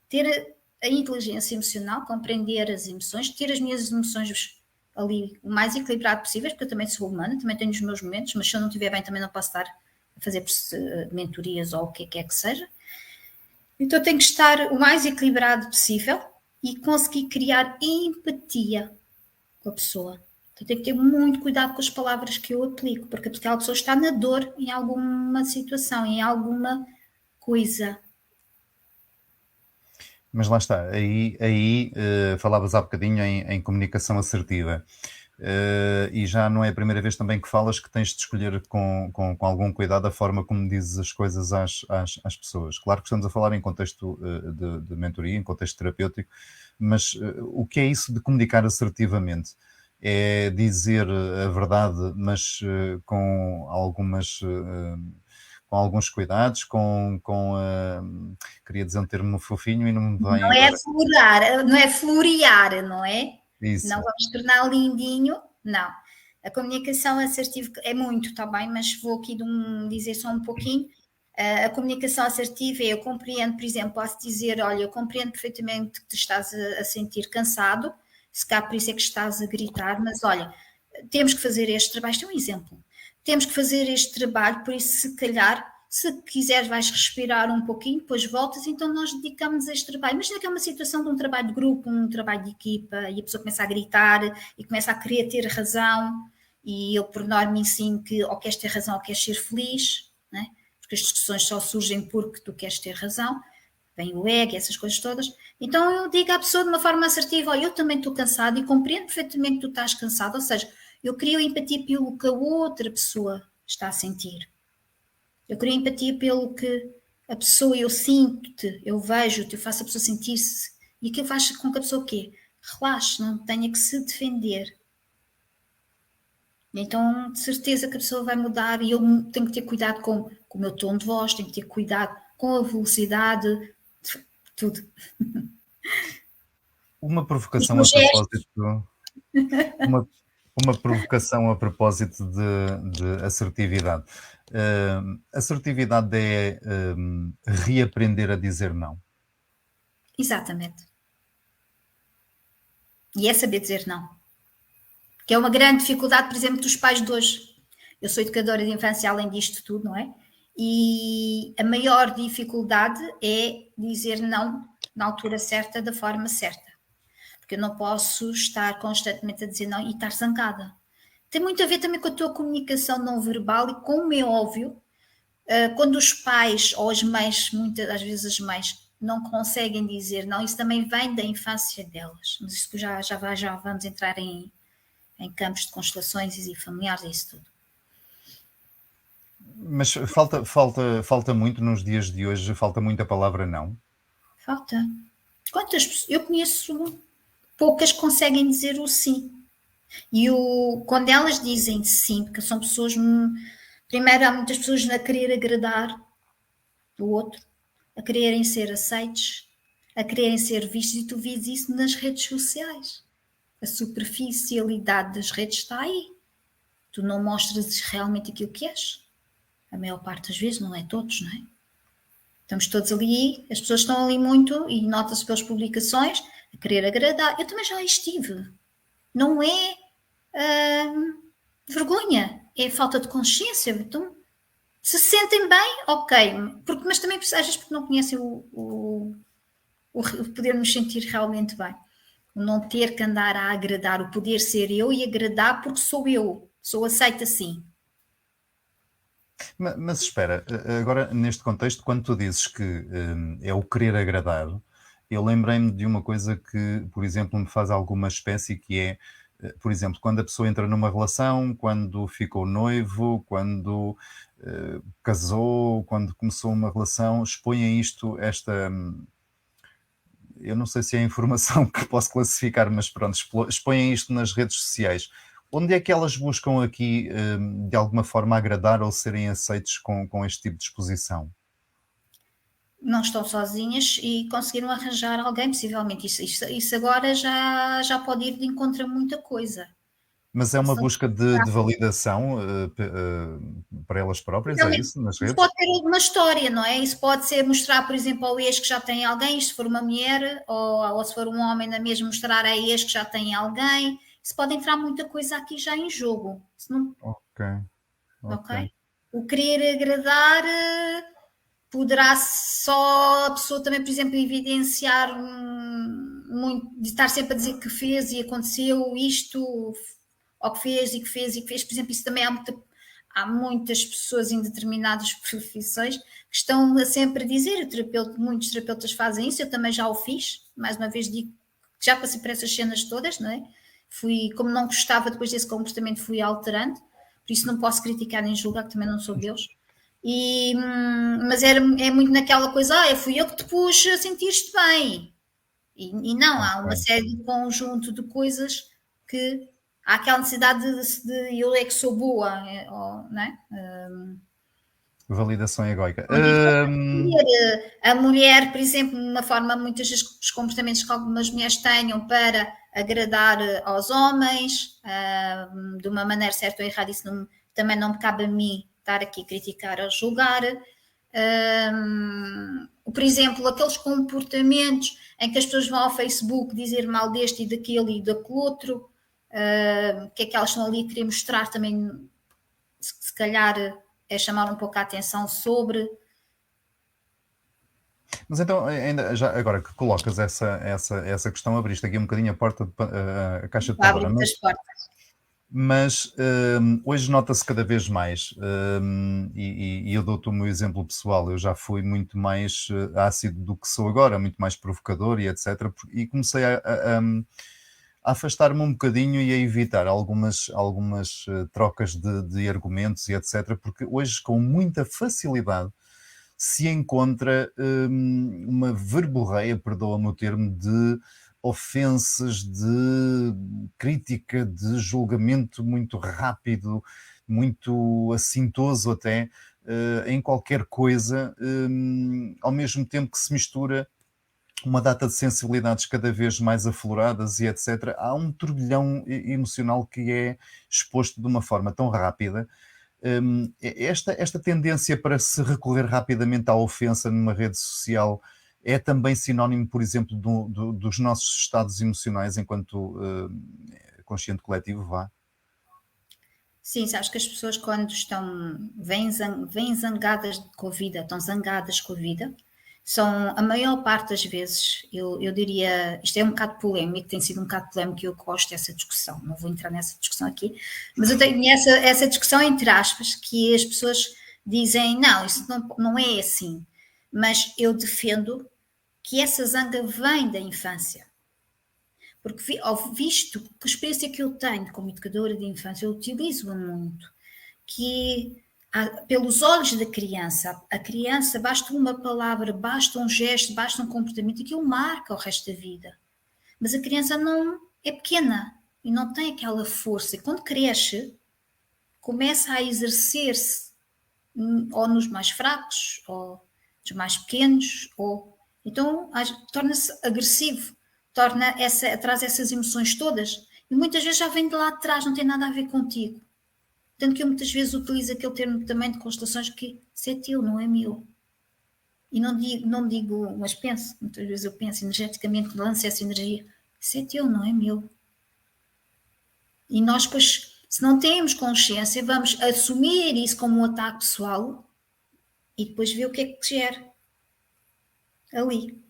Ter a inteligência emocional, compreender as emoções, ter as minhas emoções ali o mais equilibrado possível, porque eu também sou humana, também tenho os meus momentos, mas se eu não estiver bem também não posso estar a fazer mentorias ou o que é que seja. Então eu tenho que estar o mais equilibrado possível e conseguir criar empatia com a pessoa. Então tenho que ter muito cuidado com as palavras que eu aplico, porque aquela pessoa está na dor em alguma situação, em alguma coisa. Mas lá está, aí falavas há bocadinho em comunicação assertiva. E já não é a primeira vez também que falas que tens de escolher com algum cuidado a forma como dizes as coisas às pessoas. Claro que estamos a falar em contexto de mentoria, em contexto terapêutico, mas o que é isso de comunicar assertivamente? É dizer a verdade, mas com com alguns cuidados, queria dizer um termo fofinho e não me vem Não é agora. florar, não é florear, não é? Não Isso. vamos tornar lindinho, não. A comunicação assertiva é muito, tá bem, mas vou aqui dizer só um pouquinho. A comunicação assertiva é: eu compreendo, por exemplo, posso dizer, olha, eu compreendo perfeitamente que te estás a sentir cansado, se cá por isso é que estás a gritar, mas olha, temos que fazer este trabalho, isto é um exemplo. Temos que fazer este trabalho, por isso, se calhar, se quiseres, vais respirar um pouquinho, depois voltas, então nós dedicamos a este trabalho. Imagina que é uma situação de um trabalho de grupo, um trabalho de equipa, e a pessoa começa a gritar e começa a querer ter razão, e eu, por norma, ensino que ou queres ter razão ou queres ser feliz, né? Porque as discussões só surgem porque tu queres ter razão, vem o ego, essas coisas todas. Então eu digo à pessoa de uma forma assertiva: olha, eu também estou cansado e compreendo perfeitamente que tu estás cansado, ou seja, eu crio empatia pelo que a outra pessoa está a sentir. Eu crio empatia pelo que a pessoa, eu sinto-te, eu vejo-te, eu faço a pessoa sentir-se. E aquilo faz com que a pessoa o quê? Relaxe, não tenha que se defender. Então, de certeza que a pessoa vai mudar e eu tenho que ter cuidado com o meu tom de voz, tenho que ter cuidado com a velocidade, tudo. Uma Os provocação a meus gestos. propósito, uma, uma provocação a propósito de assertividade. Assertividade é reaprender a dizer não. Exatamente. E é saber dizer não. Que é uma grande dificuldade, por exemplo, dos pais de hoje. Eu sou educadora de infância além disto tudo, não é? E a maior dificuldade é dizer não na altura certa, da forma certa. Porque eu não posso estar constantemente a dizer não e estar zangada. Tem muito a ver também com a tua comunicação não verbal e, como é óbvio, quando os pais ou as mães, muitas às vezes as mães, não conseguem dizer não, isso também vem da infância delas. Mas isso já vamos entrar em campos de constelações e familiares e isso tudo. Mas falta muito nos dias de hoje, falta muito a palavra não. Falta. Quantas pessoas? Eu conheço poucas que conseguem dizer o sim. E quando elas dizem sim, porque são pessoas. Primeiro, há muitas pessoas a querer agradar o outro, a quererem ser aceites, a quererem ser vistos, e tu vês isso nas redes sociais. A superficialidade das redes está aí. Tu não mostras realmente aquilo que és. A maior parte das vezes, não é todos, não é? Estamos todos ali, as pessoas estão ali muito, e nota-se pelas publicações, a querer agradar. Eu também já estive. Não é vergonha, é falta de consciência. Então, se sentem bem, ok. Mas também, às vezes, porque não conhecem o poder nos sentir realmente bem. O não ter que andar a agradar, o poder ser eu e agradar porque sou eu. Sou aceita assim. Mas espera, agora neste contexto, quando tu dizes que é o querer agradar, eu lembrei-me de uma coisa que, por exemplo, me faz alguma espécie que é, por exemplo, quando a pessoa entra numa relação, quando ficou noivo, quando casou, quando começou uma relação, expõem isto, eu não sei se é informação que posso classificar, mas pronto, expõem isto nas redes sociais. Onde é que elas buscam aqui, de alguma forma, agradar ou serem aceitos com este tipo de exposição? Não estão sozinhas e conseguiram arranjar alguém, possivelmente. Isso agora já pode ir de encontro a muita coisa. Mas é uma Se não busca de validação, para elas próprias, é Realmente, isso, nas isso redes? pode ter uma história, não é? Isso pode ser mostrar, por exemplo, ao ex que já tem alguém, se for uma mulher, ou se for um homem, na mesma mostrar a ex que já tem alguém. Isso pode entrar muita coisa aqui já em jogo. Se não, Ok, ok. ok? O querer agradar poderá só a pessoa também, por exemplo, evidenciar muito, de estar sempre a dizer que fez e aconteceu isto, ou que fez e que fez e que fez. Por exemplo, isso também há muitas pessoas em determinadas profissões que estão a sempre dizer, muitos terapeutas fazem isso, eu também já o fiz, mais uma vez digo que já passei por essas cenas todas, não é? Como não gostava depois desse comportamento, fui alterando, por isso não posso criticar nem julgar, que também não sou Deus. Mas é muito naquela coisa, fui eu que te pus a sentir-te bem. E não, há uma Ok. série de conjunto de coisas que há aquela necessidade de eu é que sou boa, não é? Validação egóica. A mulher, por exemplo, de uma forma, muitas vezes os comportamentos que algumas mulheres tenham para agradar aos homens, de uma maneira certa ou errada, isso também não me cabe a mim estar aqui a criticar ou julgar. Por exemplo, aqueles comportamentos em que as pessoas vão ao Facebook dizer mal deste e daquele e daquele outro, que é que elas estão ali a querer mostrar também, se calhar é chamar um pouco a atenção sobre. Mas então, ainda, já, agora que colocas essa questão, abriste aqui um bocadinho a porta, a caixa de Abre Pandora, muitas portas. mas hoje nota-se cada vez mais, e eu dou-te o meu exemplo pessoal, eu já fui muito mais ácido do que sou agora, muito mais provocador e etc. E comecei a afastar-me um bocadinho e a evitar algumas trocas de argumentos e etc. Porque hoje, com muita facilidade, se encontra uma verborreia, perdoa-me o termo, de ofensas, de crítica, de julgamento muito rápido, muito assintoso até, em qualquer coisa, ao mesmo tempo que se mistura uma data de sensibilidades cada vez mais afloradas e etc. Há um turbilhão emocional que é exposto de uma forma tão rápida. Esta tendência para se recorrer rapidamente à ofensa numa rede social é também sinónimo, por exemplo, dos nossos estados emocionais enquanto consciente coletivo, vá? Sim, sabes que as pessoas quando vêm zangadas com a vida, estão zangadas com a vida, são a maior parte das vezes, eu diria, isto é um bocado polémico, tem sido um bocado polémico e eu gosto dessa discussão, não vou entrar nessa discussão aqui, mas eu tenho essa discussão entre aspas, que as pessoas dizem, não, isso não é assim, mas eu defendo que essa zanga vem da infância. Porque, visto que a experiência que eu tenho como educadora de infância, eu utilizo-a muito, que pelos olhos da criança, a criança basta uma palavra, basta um gesto, basta um comportamento, e aquilo marca o resto da vida. Mas a criança não é pequena e não tem aquela força. E quando cresce, começa a exercer-se ou nos mais fracos, ou nos mais pequenos, ou então torna-se agressivo, traz essas emoções todas, e muitas vezes já vem de lá de trás, não tem nada a ver contigo. Tanto que eu muitas vezes utilizo aquele termo também de constelações que isso é teu, não é meu. E não digo, mas penso, muitas vezes eu penso energeticamente, lanço essa energia, isso é teu, não é meu. E nós, pois, se não temos consciência, vamos assumir isso como um ataque pessoal e depois ver o que é que gera ali.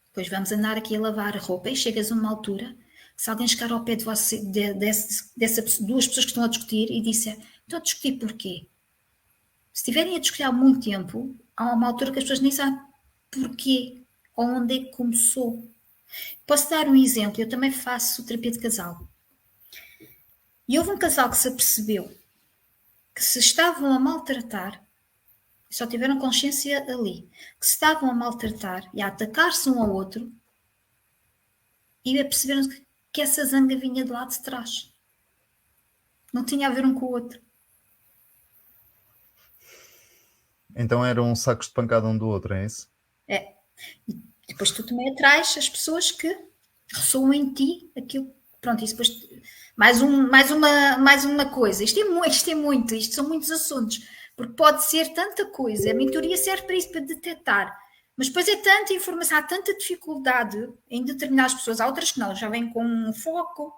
Depois vamos andar aqui a lavar a roupa e chegas a uma altura que se alguém chegar ao pé de você, dessa duas pessoas que estão a discutir e disser, estão a discutir porquê? Se estiverem a discutir há muito tempo, há uma altura que as pessoas nem sabem porquê ou onde é que começou. Posso dar um exemplo, eu também faço terapia de casal. E houve um casal que se apercebeu que se estavam a maltratar, só tiveram consciência ali, que se estavam a maltratar e a atacar-se um ao outro, e perceberam que essa zanga vinha do lado de trás. Não tinha a ver um com o outro. Então eram sacos de pancada um do outro, é isso? É. E depois tu também atrás as pessoas que ressoam em ti aquilo. Pronto, isso depois. Mais uma coisa. Isto são muitos assuntos. Porque pode ser tanta coisa. A mentoria serve para isso, para detectar. Mas depois é tanta informação, há tanta dificuldade em determinadas pessoas. Há outras que não, já vêm com um foco.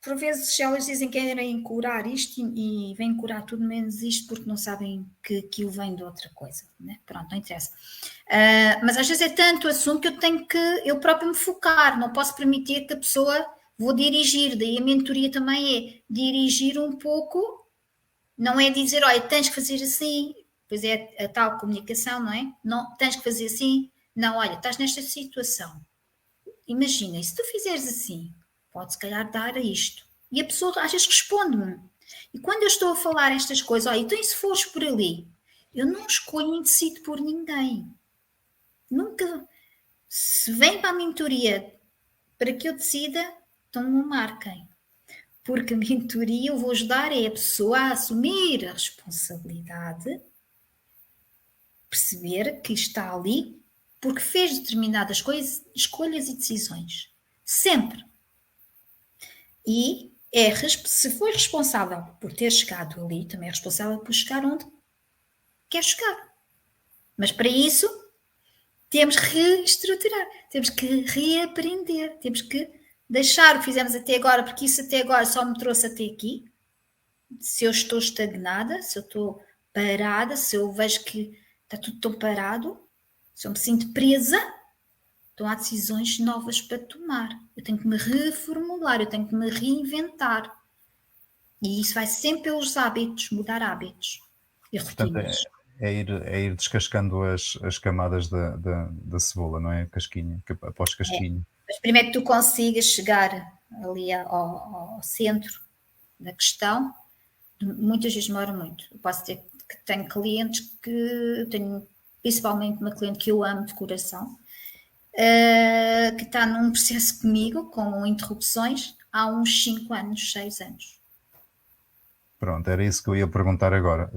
Por vezes elas dizem que querem curar isto e vêm curar tudo menos isto porque não sabem que aquilo vem de outra coisa. Né? Pronto, não interessa. Mas às vezes é tanto assunto que eu tenho que eu próprio me focar. Não posso permitir que a pessoa vou dirigir. Daí a mentoria também é dirigir um pouco. Não é dizer, olha, tens que fazer assim. Pois é a tal comunicação, não é? Não, tens que fazer assim. Não, olha, estás nesta situação. Imagina, e se tu fizeres assim, pode se calhar dar a isto. E a pessoa às vezes responde-me. E quando eu estou a falar estas coisas, olha, então e se fores por ali? Eu não escolho nem decido por ninguém. Nunca. Se vem para a mentoria para que eu decida, então não marquem. Porque a mentoria eu vou ajudar a pessoa a assumir a responsabilidade, perceber que está ali porque fez determinadas coisas, escolhas e decisões. Sempre. E se for responsável por ter chegado ali, também é responsável por chegar onde quer chegar. Mas para isso temos que reestruturar, temos que reaprender, temos que deixar o que fizemos até agora, porque isso até agora só me trouxe até aqui. Se eu estou estagnada, se eu estou parada, se eu vejo que está tudo tão parado, se eu me sinto presa, então há decisões novas para tomar. Eu tenho que me reformular, eu tenho que me reinventar. E isso vai sempre pelos hábitos, mudar hábitos e Portanto, rotinas. é ir descascando as camadas da cebola, não é? Casquinha, após casquinha. Mas primeiro que tu consigas chegar ali ao centro da questão, muitas vezes demora muito. Eu posso ter que tenho clientes que tenho, principalmente uma cliente que eu amo de coração, que está num processo comigo, com interrupções, há uns 5 anos, 6 anos. Pronto, era isso que eu ia perguntar agora.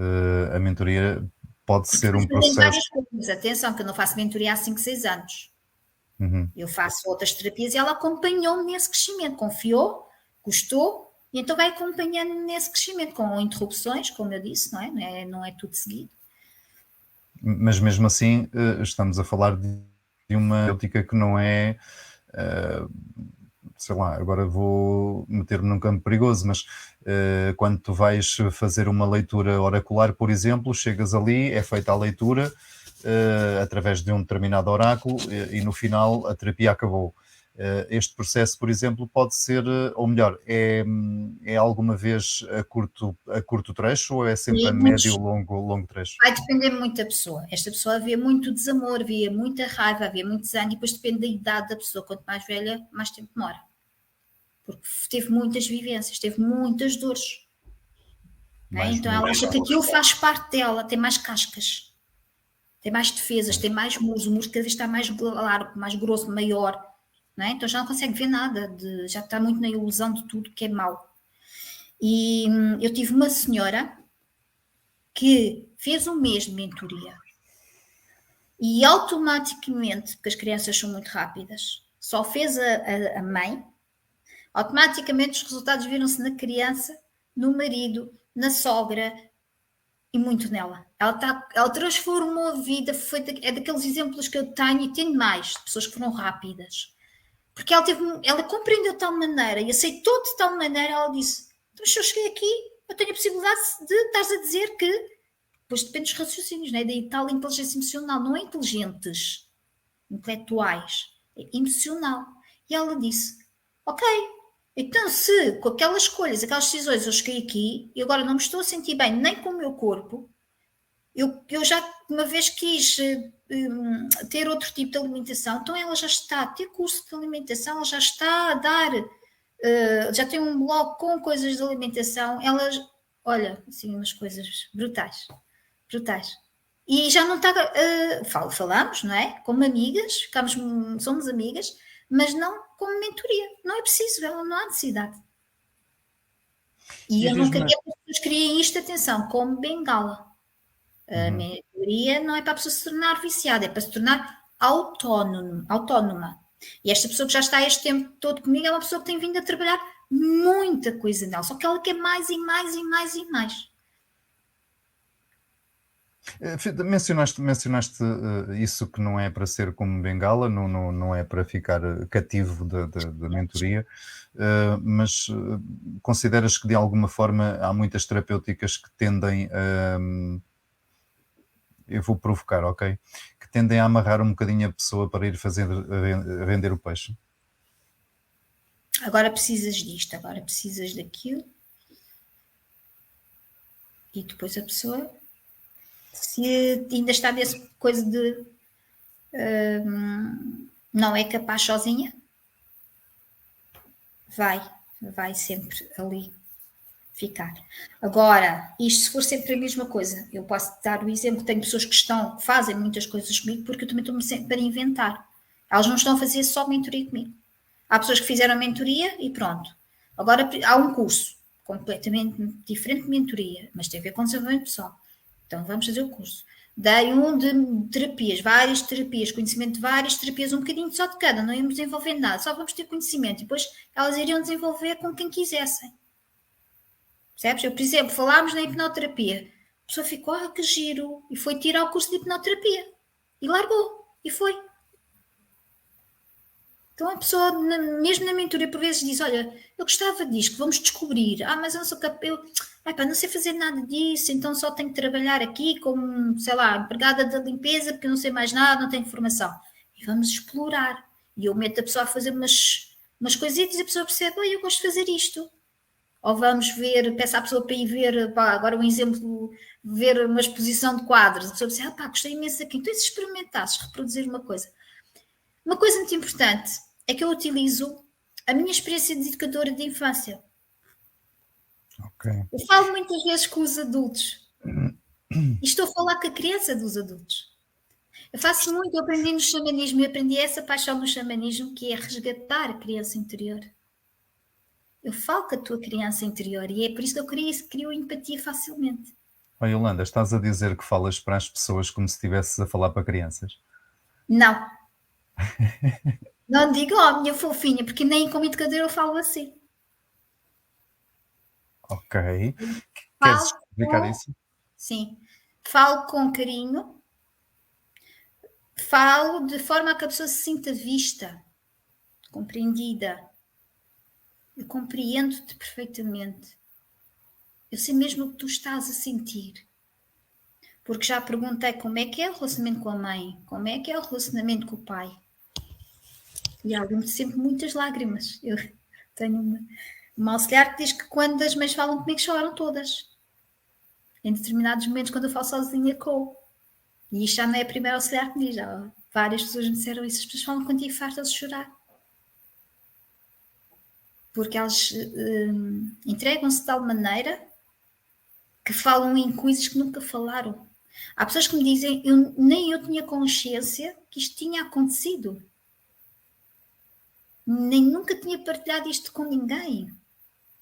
A mentoria pode ser um processo. Atenção, que eu não faço mentoria há 5, 6 anos. Eu faço outras terapias e ela acompanhou-me nesse crescimento, confiou, gostou, e então vai acompanhando nesse crescimento, com interrupções, como eu disse, não é tudo seguido. Mas mesmo assim, estamos a falar de uma ética que não é, sei lá, agora vou meter-me num campo perigoso, mas quando tu vais fazer uma leitura oracular, por exemplo, chegas ali, é feita a leitura através de um determinado oráculo e no final a terapia acabou. Este processo, por exemplo, pode ser, ou melhor, é alguma vez a curto trecho ou é sempre a médio ou longo trecho? Vai depender muito da pessoa. Esta pessoa havia muito desamor, havia muita raiva, havia muito desânimo, e depois depende da idade da pessoa. Quanto mais velha, mais tempo demora. Porque teve muitas vivências, teve muitas dores. Então ela acha que aquilo faz parte dela, tem mais cascas, tem mais defesas, tem mais muros, o muro cada vez está mais largo, mais grosso, maior. Então já não consegue ver nada, já está muito na ilusão de tudo que é mau. E eu tive uma senhora que fez um mês de mentoria e automaticamente, porque as crianças são muito rápidas, só fez a mãe, automaticamente os resultados viram-se na criança, no marido, na sogra e muito nela. Ela transformou a vida, é daqueles exemplos que eu tenho e tenho mais, de pessoas que foram rápidas. Porque ela compreendeu de tal maneira e aceitou de tal maneira, ela disse, então se eu cheguei aqui, eu tenho a possibilidade de estás a dizer que, depois depende dos raciocínios, daí tal inteligência emocional, não é inteligentes, intelectuais, é emocional. E ela disse, ok, então se com aquelas escolhas, aquelas decisões eu cheguei aqui e agora não me estou a sentir bem nem com o meu corpo, eu já uma vez quis ter outro tipo de alimentação, então ela já está a ter curso de alimentação, ela já está a dar, já tem um blog com coisas de alimentação, ela, olha, assim, umas coisas brutais. E já não está, falamos, não é? Como amigas, somos amigas, mas não como mentoria, não é preciso, não há necessidade. E eu nunca quero que as pessoas criem isto, atenção, como bengala. A mentoria não é para a pessoa se tornar viciada, é para se tornar autónoma. E esta pessoa que já está este tempo todo comigo é uma pessoa que tem vindo a trabalhar muita coisa nela, só que ela quer mais e mais e mais e mais. Mencionaste isso que não é para ser como bengala, não é para ficar cativo da mentoria, mas consideras que de alguma forma há muitas terapêuticas que tendem a... eu vou provocar, ok? Que tendem a amarrar um bocadinho a pessoa para ir render o peixe. Agora precisas disto, agora precisas daquilo. E depois a pessoa, se ainda está nessa coisa de não é capaz sozinha, vai sempre ali ficar. Agora, isto se for sempre a mesma coisa, eu posso dar o exemplo, tenho pessoas que fazem muitas coisas comigo porque eu também estou sempre para inventar. Elas não estão a fazer só mentoria comigo. Há pessoas que fizeram mentoria e pronto. Agora há um curso completamente diferente de mentoria, mas tem a ver com desenvolvimento pessoal. Então vamos fazer o curso. Dei um de terapias, várias terapias, conhecimento de várias terapias, um bocadinho só de cada, não íamos desenvolver nada, só vamos ter conhecimento. E depois elas iriam desenvolver com quem quisessem. Percebes? Eu, por exemplo, falámos na hipnoterapia. A pessoa ficou, que giro, e foi tirar o curso de hipnoterapia. E largou, e foi. Então a pessoa, mesmo na mentoria, por vezes diz, olha, eu gostava disto, vamos descobrir. Mas eu não sou capaz, não sei fazer nada disso, então só tenho que trabalhar aqui como, sei lá, empregada da limpeza, porque eu não sei mais nada, não tenho formação. E vamos explorar. E eu meto a pessoa a fazer umas coisitas e a pessoa percebe, eu gosto de fazer isto. Ou vamos ver, peço à pessoa para ir ver, agora um exemplo, ver uma exposição de quadros. A pessoa diz, gostei imenso aqui. Então, se experimentasses reproduzir uma coisa. Uma coisa muito importante é que eu utilizo a minha experiência de educadora de infância. Okay. Eu falo muitas vezes com os adultos. E estou a falar com a criança dos adultos. Eu faço muito, eu aprendi no xamanismo e aprendi essa paixão no xamanismo, que é resgatar a criança interior. Eu falo com a tua criança interior e é por isso que eu crio empatia facilmente. Oi, Yolanda, estás a dizer que falas para as pessoas como se estivesses a falar para crianças? Não. Não digo, minha fofinha, porque nem como educadora eu falo assim. Ok. Queres explicar isso? Sim. Falo com carinho. Falo de forma a que a pessoa se sinta vista, compreendida. Eu compreendo-te perfeitamente. Eu sei mesmo o que tu estás a sentir. Porque já perguntei como é que é o relacionamento com a mãe, como é que é o relacionamento com o pai. E há sempre muitas lágrimas. Eu tenho uma auxiliar que diz que quando as mães falam comigo choram todas. Em determinados momentos, quando eu falo sozinha, e isto já não é a primeira auxiliar que me diz, já várias pessoas me disseram isso, as pessoas falam contigo fartas de chorar. Porque elas entregam-se de tal maneira que falam em coisas que nunca falaram. Há pessoas que me dizem, nem eu tinha consciência que isto tinha acontecido. Nem nunca tinha partilhado isto com ninguém.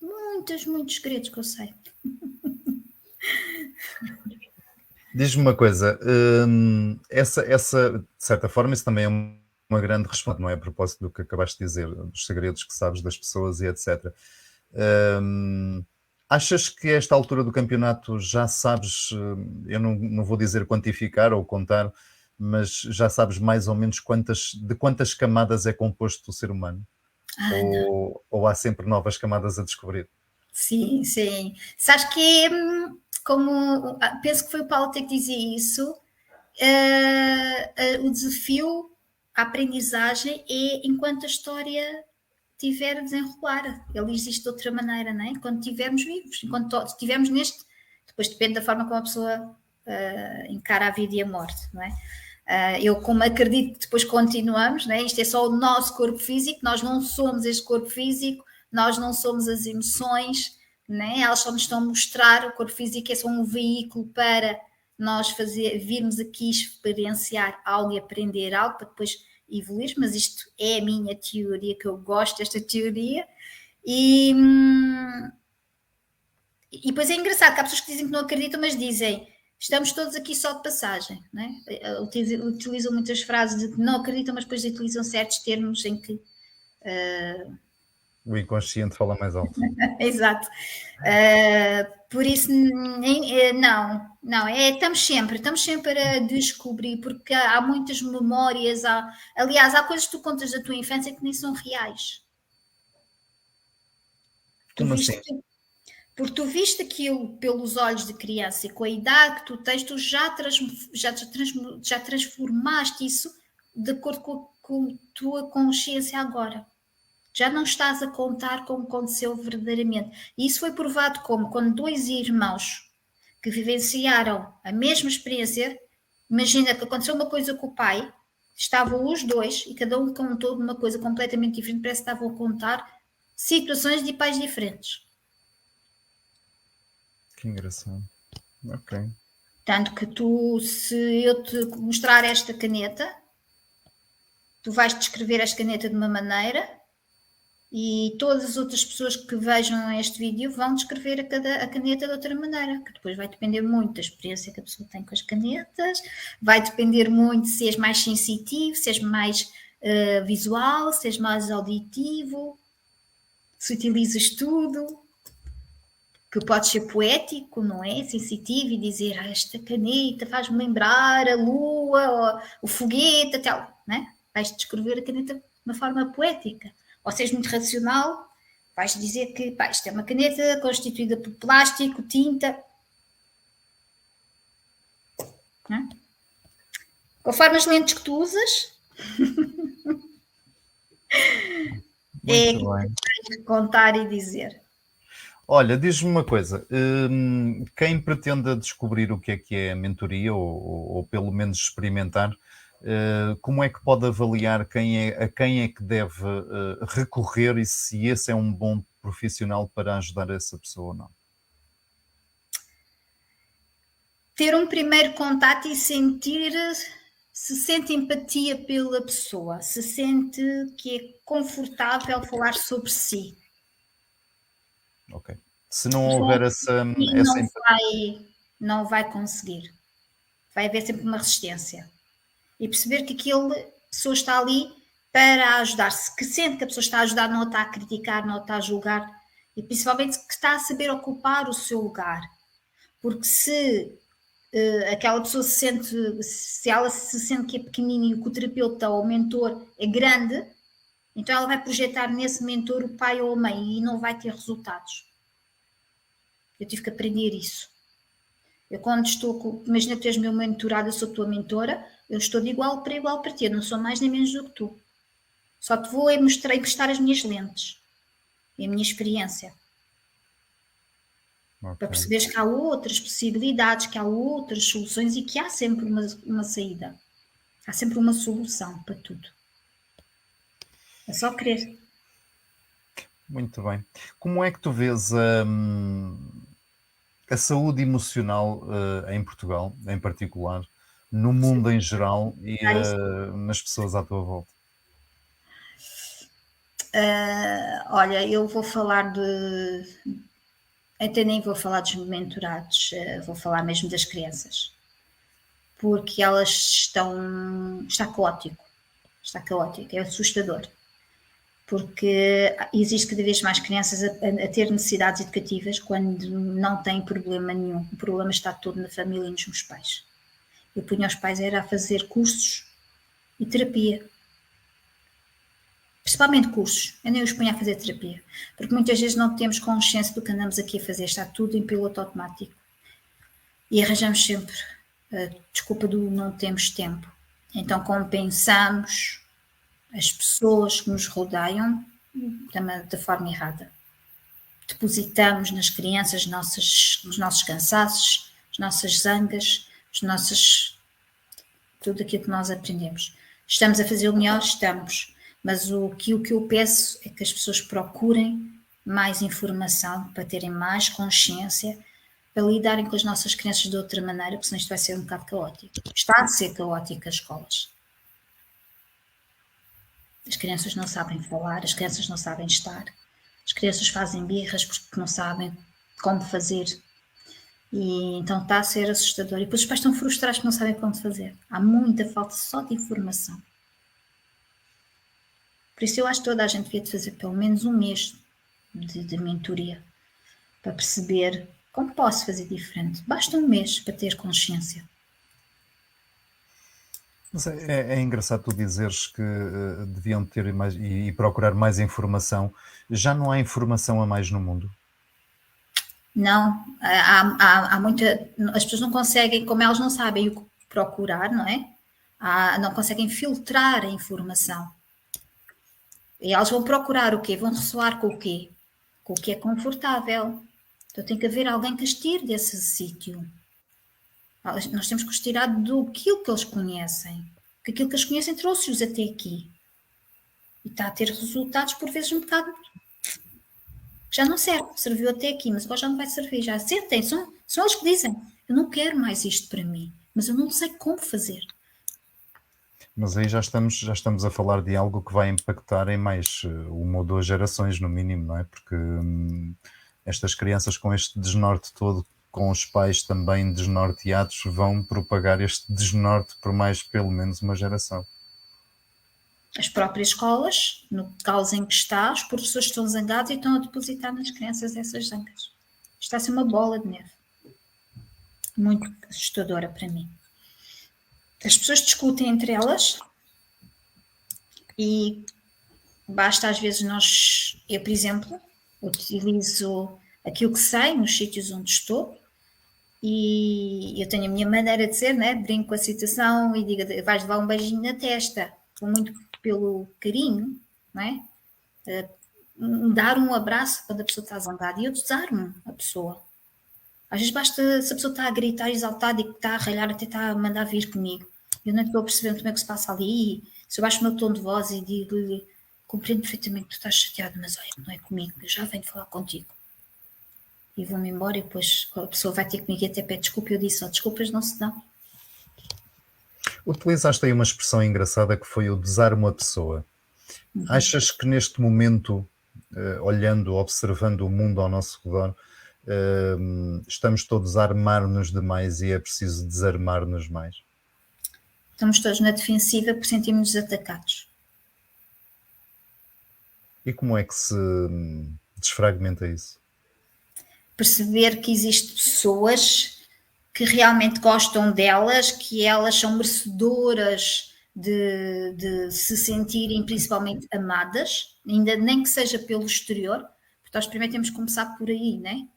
Muitos segredos que eu sei. Diz-me uma coisa, essa, de certa forma, isso também é uma grande resposta, não é? A propósito do que acabaste de dizer, dos segredos que sabes das pessoas e etc. Achas que a esta altura do campeonato já sabes, eu não vou dizer quantificar ou contar, mas já sabes mais ou menos de quantas camadas é composto o ser humano? Ou há sempre novas camadas a descobrir? Sim. Sabes que como penso que foi o Paulo que dizia isso, o desafio, a aprendizagem é enquanto a história tiver a desenrolar. Ele existe de outra maneira, não é? Quando estivermos vivos, enquanto estivermos neste, depois depende da forma como a pessoa encara a vida e a morte, não é? Eu como acredito que depois continuamos, não é? Isto é só o nosso corpo físico, nós não somos este corpo físico, nós não somos as emoções, não é? Elas só nos estão a mostrar, o corpo físico é só um veículo para nós virmos aqui experienciar algo e aprender algo para depois evoluir, mas isto é a minha teoria, que eu gosto desta teoria, e depois é engraçado que há pessoas que dizem que não acreditam, mas dizem estamos todos aqui só de passagem, não é? Utilizam muitas frases de que não acreditam, mas depois utilizam certos termos em que O inconsciente fala mais alto. Exato. Por isso, não, estamos sempre a descobrir, porque há muitas memórias, aliás, há coisas que tu contas da tua infância que nem são reais. Como assim? Porque tu viste aquilo pelos olhos de criança e com a idade que tu tens, tu já transformaste isso de acordo com a tua consciência agora. Já não estás a contar como aconteceu verdadeiramente. E isso foi provado como quando dois irmãos que vivenciaram a mesma experiência, imagina que aconteceu uma coisa com o pai, estavam os dois e cada um contou de uma coisa completamente diferente, parece que estavam a contar situações de pais diferentes. Que engraçado. Ok. Tanto que se eu te mostrar esta caneta, tu vais descrever esta caneta de uma maneira E todas as outras pessoas que vejam este vídeo vão descrever a caneta de outra maneira, que depois vai depender muito da experiência que a pessoa tem com as canetas, vai depender muito se és mais sensitivo, se és mais visual, se és mais auditivo, se utilizas tudo, que pode ser poético, não é? Sensitivo e dizer esta caneta faz-me lembrar a lua, o foguete, até, não é? Vais descrever a caneta de uma forma poética. Ou seja, muito racional, vais dizer que isto é uma caneta constituída por plástico, tinta. Não é? Conforme as lentes que tu usas, Muito bem. tens que contar e dizer. Olha, diz-me uma coisa, quem pretenda descobrir o que é a mentoria, ou pelo menos experimentar, como é que pode avaliar a quem é que deve recorrer e se esse é um bom profissional para ajudar essa pessoa ou não? Ter um primeiro contato e sentir se sente empatia pela pessoa, se sente que é confortável falar sobre si. Ok. Se não houver essa não vai conseguir. Vai haver sempre uma resistência. E perceber que aquela pessoa está ali para ajudar-se, que sente que a pessoa está a ajudar, não a está a criticar, não a está a julgar, e principalmente que está a saber ocupar o seu lugar. Porque se aquela pessoa se ela se sente que é pequenina e que o terapeuta ou o mentor é grande, então ela vai projetar nesse mentor o pai ou a mãe e não vai ter resultados. Eu tive que aprender isso. Eu quando estou com... Imagina que tu és meu mentorado, eu sou tua mentora, eu estou de igual para ti, eu não sou mais nem menos do que tu. Só te vou emprestar as minhas lentes e a minha experiência. Okay. Para perceberes que há outras possibilidades, que há outras soluções e que há sempre uma saída. Há sempre uma solução para tudo. É só querer. Muito bem. Como é que tu vês a saúde emocional em Portugal, em particular, no mundo em geral e nas pessoas à tua volta? Olha, eu vou falar até nem vou falar dos mentorados, vou falar mesmo das crianças. Porque elas está caótico, é assustador. Porque existe cada vez mais crianças a ter necessidades educativas quando não têm problema nenhum. O problema está todo na família e nos pais. Eu punha os pais era a fazer cursos e terapia. Principalmente cursos. Eu nem os punha a fazer terapia. Porque muitas vezes não temos consciência do que andamos aqui a fazer. Está tudo em piloto automático. E arranjamos sempre a desculpa do não temos tempo. Então compensamos as pessoas que nos rodeiam da forma errada. Depositamos nas crianças os nossos cansaços, as nossas zangas, tudo aquilo que nós aprendemos. Estamos a fazer o melhor? Estamos. Mas o que eu peço é que as pessoas procurem mais informação para terem mais consciência, para lidarem com as nossas crianças de outra maneira, porque senão isto vai ser um bocado caótico. Está a ser caótico as escolas. As crianças não sabem falar, as crianças não sabem estar, as crianças fazem birras porque não sabem como fazer. E então está a ser assustador. E depois os pais estão frustrados porque não sabem como fazer. Há muita falta só de informação. Por isso eu acho que toda a gente devia fazer pelo menos um mês de mentoria para perceber como posso fazer diferente. Basta um mês para ter consciência. Mas é engraçado tu dizeres que deviam ter mais e procurar mais informação. Já não há informação a mais no mundo? Não, há muita... As pessoas não conseguem, como elas não sabem o que procurar, não é? Não conseguem filtrar a informação. E elas vão procurar o quê? Vão ressoar com o quê? Com o que é confortável. Então tem que haver alguém que as tire desse sítio. Nós temos que os tirar do que eles conhecem. Porque aquilo que eles conhecem trouxe-os até aqui. E está a ter resultados, por vezes, um bocado... Já não serve, serviu até aqui, mas agora já não vai servir. Já sentem, são eles que dizem, eu não quero mais isto para mim, mas eu não sei como fazer. Mas aí já estamos a falar de algo que vai impactar em mais uma ou duas gerações, no mínimo, não é? Porque estas crianças com este desnorte todo, com os pais também desnorteados, vão propagar este desnorte por mais pelo menos uma geração. As próprias escolas, no caos em que está, os professores estão zangados e estão a depositar nas crianças essas zangas. Isto está a ser uma bola de neve. Muito assustadora para mim. As pessoas discutem entre elas e basta às vezes eu, por exemplo, utilizo aquilo que sei nos sítios onde estou e eu tenho a minha maneira de ser, né? Brinco com a situação e digo, vais levar um beijinho na testa, muito pelo carinho, não é? Dar um abraço quando a pessoa está zangada e eu desarmo a pessoa. Às vezes basta, se a pessoa está a gritar exaltada e que está a ralhar, até está a mandar vir comigo. Eu não estou a perceber como é que se passa ali. Se eu baixo o meu tom de voz e digo-lhe, compreendo perfeitamente que tu estás chateado, mas olha, não é comigo, eu já venho falar contigo. E vou-me embora e depois a pessoa vai ter comigo e até pede desculpa. Eu disse, desculpas não se dão. Utilizaste aí uma expressão engraçada que foi o desarmo a pessoa. Achas que neste momento, olhando, observando o mundo ao nosso redor, estamos todos a armar-nos demais e é preciso desarmar-nos mais? Estamos todos na defensiva porque sentimos-nos atacados. E como é que se desfragmenta isso? Perceber que existem pessoas que realmente gostam delas, que elas são merecedoras de se sentirem principalmente amadas, ainda nem que seja pelo exterior, porque nós primeiro temos que começar por aí, né?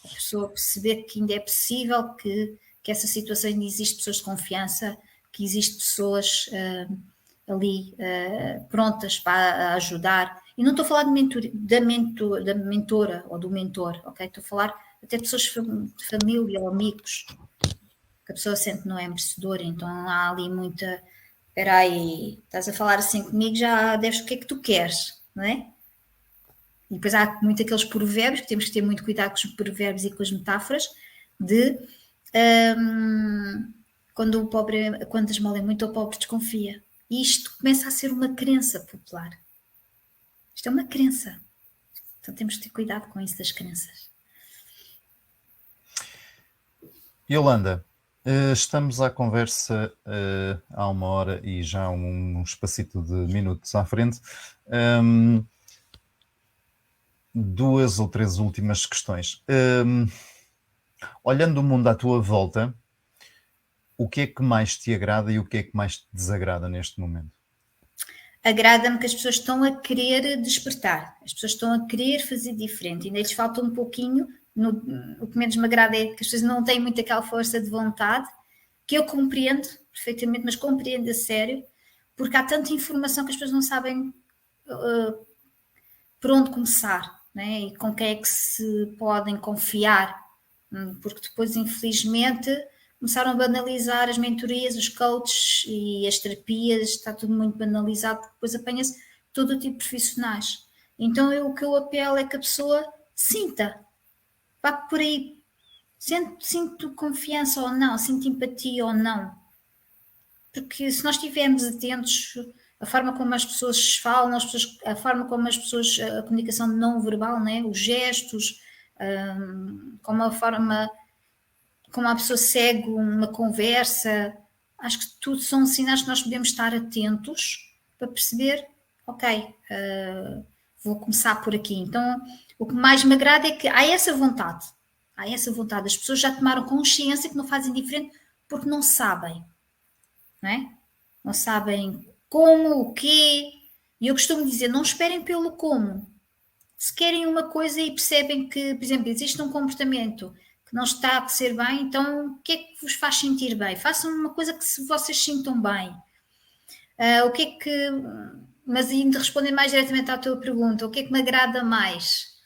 A pessoa perceber que ainda é possível, que essa situação ainda existe pessoas de confiança, que existem pessoas ali prontas para ajudar. E não estou a falar da mentora ou do mentor, ok? Estou a falar até de pessoas de família ou amigos, que a pessoa sente que não é merecedora, então há ali muita... Espera aí, estás a falar assim comigo, já deves o que é que tu queres, não é? E depois há muito aqueles provérbios, que temos que ter muito cuidado com os provérbios e com as metáforas, de quando esmola é muito, o pobre desconfia. E isto começa a ser uma crença popular. Isto é uma crença. Então temos que ter cuidado com isso das crenças. Yolanda, estamos à conversa há uma hora e já um espacito de minutos à frente. Duas ou três últimas questões. Olhando o mundo à tua volta, o que é que mais te agrada e o que é que mais te desagrada neste momento? Agrada-me que as pessoas estão a querer despertar, as pessoas estão a querer fazer diferente, ainda lhes falta um pouquinho. O que menos me agrada é que as pessoas não têm muito aquela força de vontade, que eu compreendo perfeitamente, mas compreendo a sério, porque há tanta informação que as pessoas não sabem por onde começar, né? E com quem é que se podem confiar, porque depois, infelizmente, começaram a banalizar as mentorias, os coaches e as terapias, está tudo muito banalizado, porque depois apanha-se todo o tipo de profissionais. Então o que eu apelo é que a pessoa sinta, vá por aí, sinto confiança ou não, sinto empatia ou não. Porque se nós estivermos atentos, a forma como as pessoas falam, a forma como as pessoas, a comunicação não verbal, né? Os gestos, como a pessoa segue uma conversa, acho que tudo são sinais que nós podemos estar atentos para perceber, ok, vou começar por aqui. Então, o que mais me agrada é que há essa vontade, as pessoas já tomaram consciência que não fazem diferente porque não sabem, não é? Não sabem como, o quê, e eu costumo dizer, não esperem pelo como. Se querem uma coisa e percebem que, por exemplo, existe um comportamento que não está a ser bem, então o que é que vos faz sentir bem? Façam uma coisa que vocês sintam bem. O que é que... Mas ainda respondendo mais diretamente à tua pergunta, o que é que me agrada mais?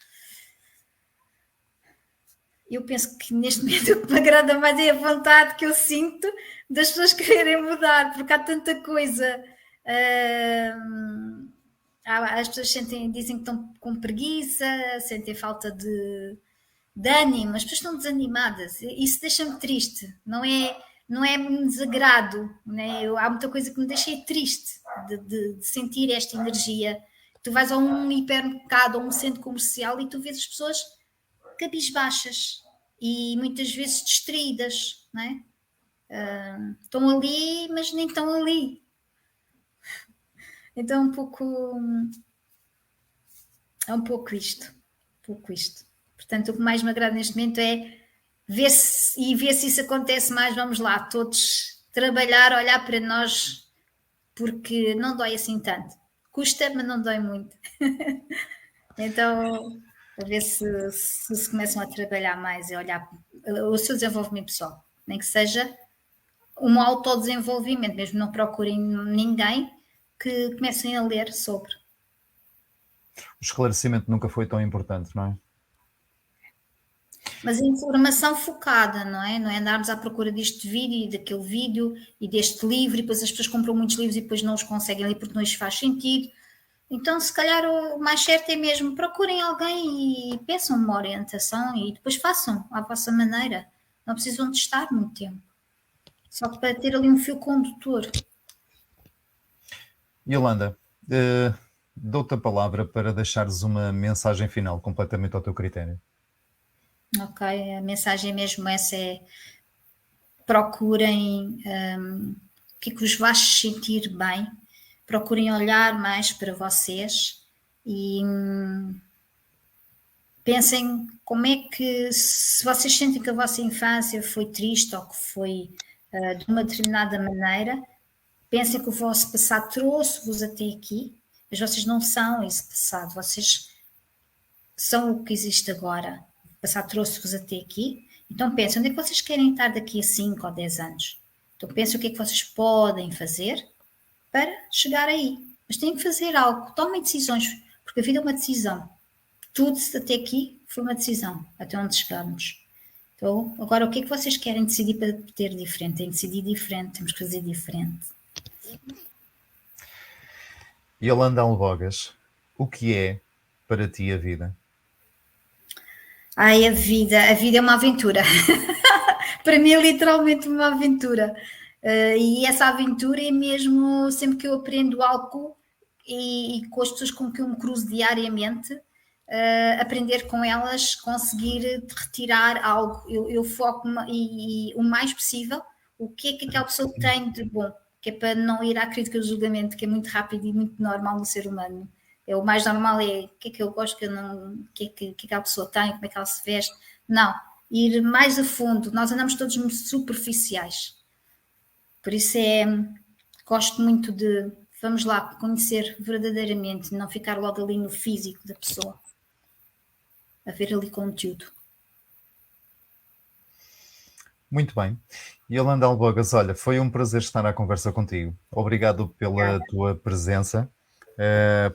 Eu penso que neste momento o que me agrada mais é a vontade que eu sinto das pessoas quererem mudar, porque há tanta coisa... as pessoas dizem que estão com preguiça, sentem falta de ânimo, as pessoas estão desanimadas, isso deixa-me triste, não é não é um desagrado, né? Há muita coisa que me deixei triste de sentir esta energia. Tu vais a um hipermercado ou um centro comercial e tu vês as pessoas cabisbaixas e muitas vezes distraídas, não é? Estão ali, mas nem estão ali. Então é um pouco isto. Portanto, o que mais me agrada neste momento é ver se isso acontece mais. Vamos lá, todos trabalhar, olhar para nós, porque não dói assim tanto. Custa, mas não dói muito. Então, a ver se começam a trabalhar mais e olhar o seu desenvolvimento pessoal, nem que seja um autodesenvolvimento, mesmo não procurem ninguém, que comecem a ler sobre. O esclarecimento nunca foi tão importante, não é? Mas a informação focada, não é? Não é andarmos à procura deste vídeo e daquele vídeo e deste livro, e depois as pessoas compram muitos livros e depois não os conseguem ler porque não lhes faz sentido. Então, se calhar, o mais certo é mesmo procurem alguém e peçam uma orientação e depois façam à vossa maneira. Não precisam de estar muito tempo. Só para ter ali um fio condutor. Yolanda, dou-te a palavra para deixares uma mensagem final completamente ao teu critério. Ok, a mensagem mesmo essa é: procurem o que é que vos faz sentir bem, procurem olhar mais para vocês e pensem como é que, se vocês sentem que a vossa infância foi triste ou que foi de uma determinada maneira, pensem que o vosso passado trouxe-vos até aqui, mas vocês não são esse passado, vocês são o que existe agora. O passado trouxe-vos até aqui, então pensem onde é que vocês querem estar daqui a 5 ou 10 anos. Então pensem o que é que vocês podem fazer para chegar aí. Mas têm que fazer algo, tomem decisões, porque a vida é uma decisão. Tudo até aqui foi uma decisão, até onde chegarmos. Então, agora o que é que vocês querem decidir para ter diferente? Tem que decidir diferente, temos que fazer diferente. Yolanda Albogas, o que é para ti a vida? Ai, a vida é uma aventura. Para mim é literalmente uma aventura. E essa aventura é mesmo sempre que eu aprendo algo e com as pessoas com que eu me cruzo diariamente, aprender com elas, conseguir retirar algo. Eu foco e o mais possível o que é que aquela pessoa tem de bom, que é para não ir à crítica do julgamento, que é muito rápido e muito normal no ser humano. É, o mais normal é o que é que eu gosto, que eu não, o que é que aquela pessoa tem, como é que ela se veste. Não, ir mais a fundo. Nós andamos todos muito superficiais. Por isso gosto muito de, vamos lá, conhecer verdadeiramente, não ficar logo ali no físico da pessoa. A ver ali conteúdo. Muito bem. Yolanda Albogas, olha, foi um prazer estar à conversa contigo. Obrigado pela tua presença,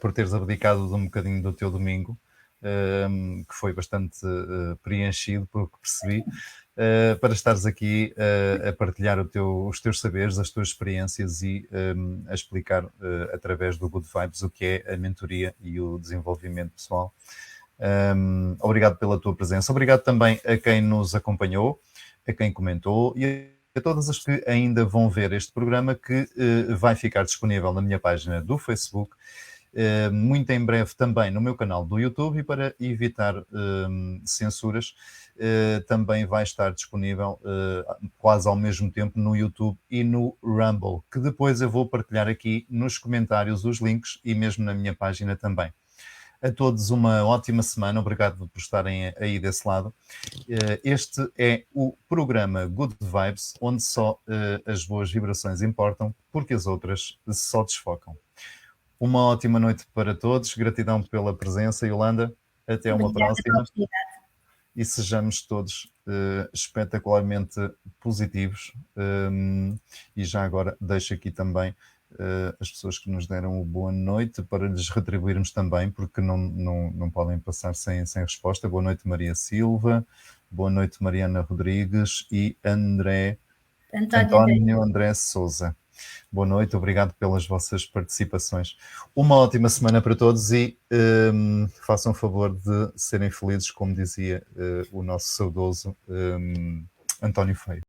por teres abdicado de um bocadinho do teu domingo, que foi bastante preenchido, pelo que percebi, para estares aqui a partilhar os teus saberes, as tuas experiências e a explicar através do Good Vibes o que é a mentoria e o desenvolvimento pessoal. Obrigado pela tua presença. Obrigado também a quem nos acompanhou, a quem comentou e a todas as que ainda vão ver este programa, que vai ficar disponível na minha página do Facebook, muito em breve também no meu canal do YouTube, e para evitar censuras, também vai estar disponível quase ao mesmo tempo no YouTube e no Rumble, que depois eu vou partilhar aqui nos comentários os links e mesmo na minha página também. A todos uma ótima semana, obrigado por estarem aí desse lado. Este é o programa Good Vibes, onde só as boas vibrações importam, porque as outras só desfocam. Uma ótima noite para todos, gratidão pela presença, Yolanda, até uma próxima. E sejamos todos espetacularmente positivos. E já agora deixo aqui também as pessoas que nos deram o boa noite para lhes retribuirmos também, porque não podem passar sem resposta. Boa noite, Maria Silva, boa noite, Mariana Rodrigues e António André Souza. Boa noite, obrigado pelas vossas participações. Uma ótima semana para todos e façam favor de serem felizes, como dizia o nosso saudoso António Feio.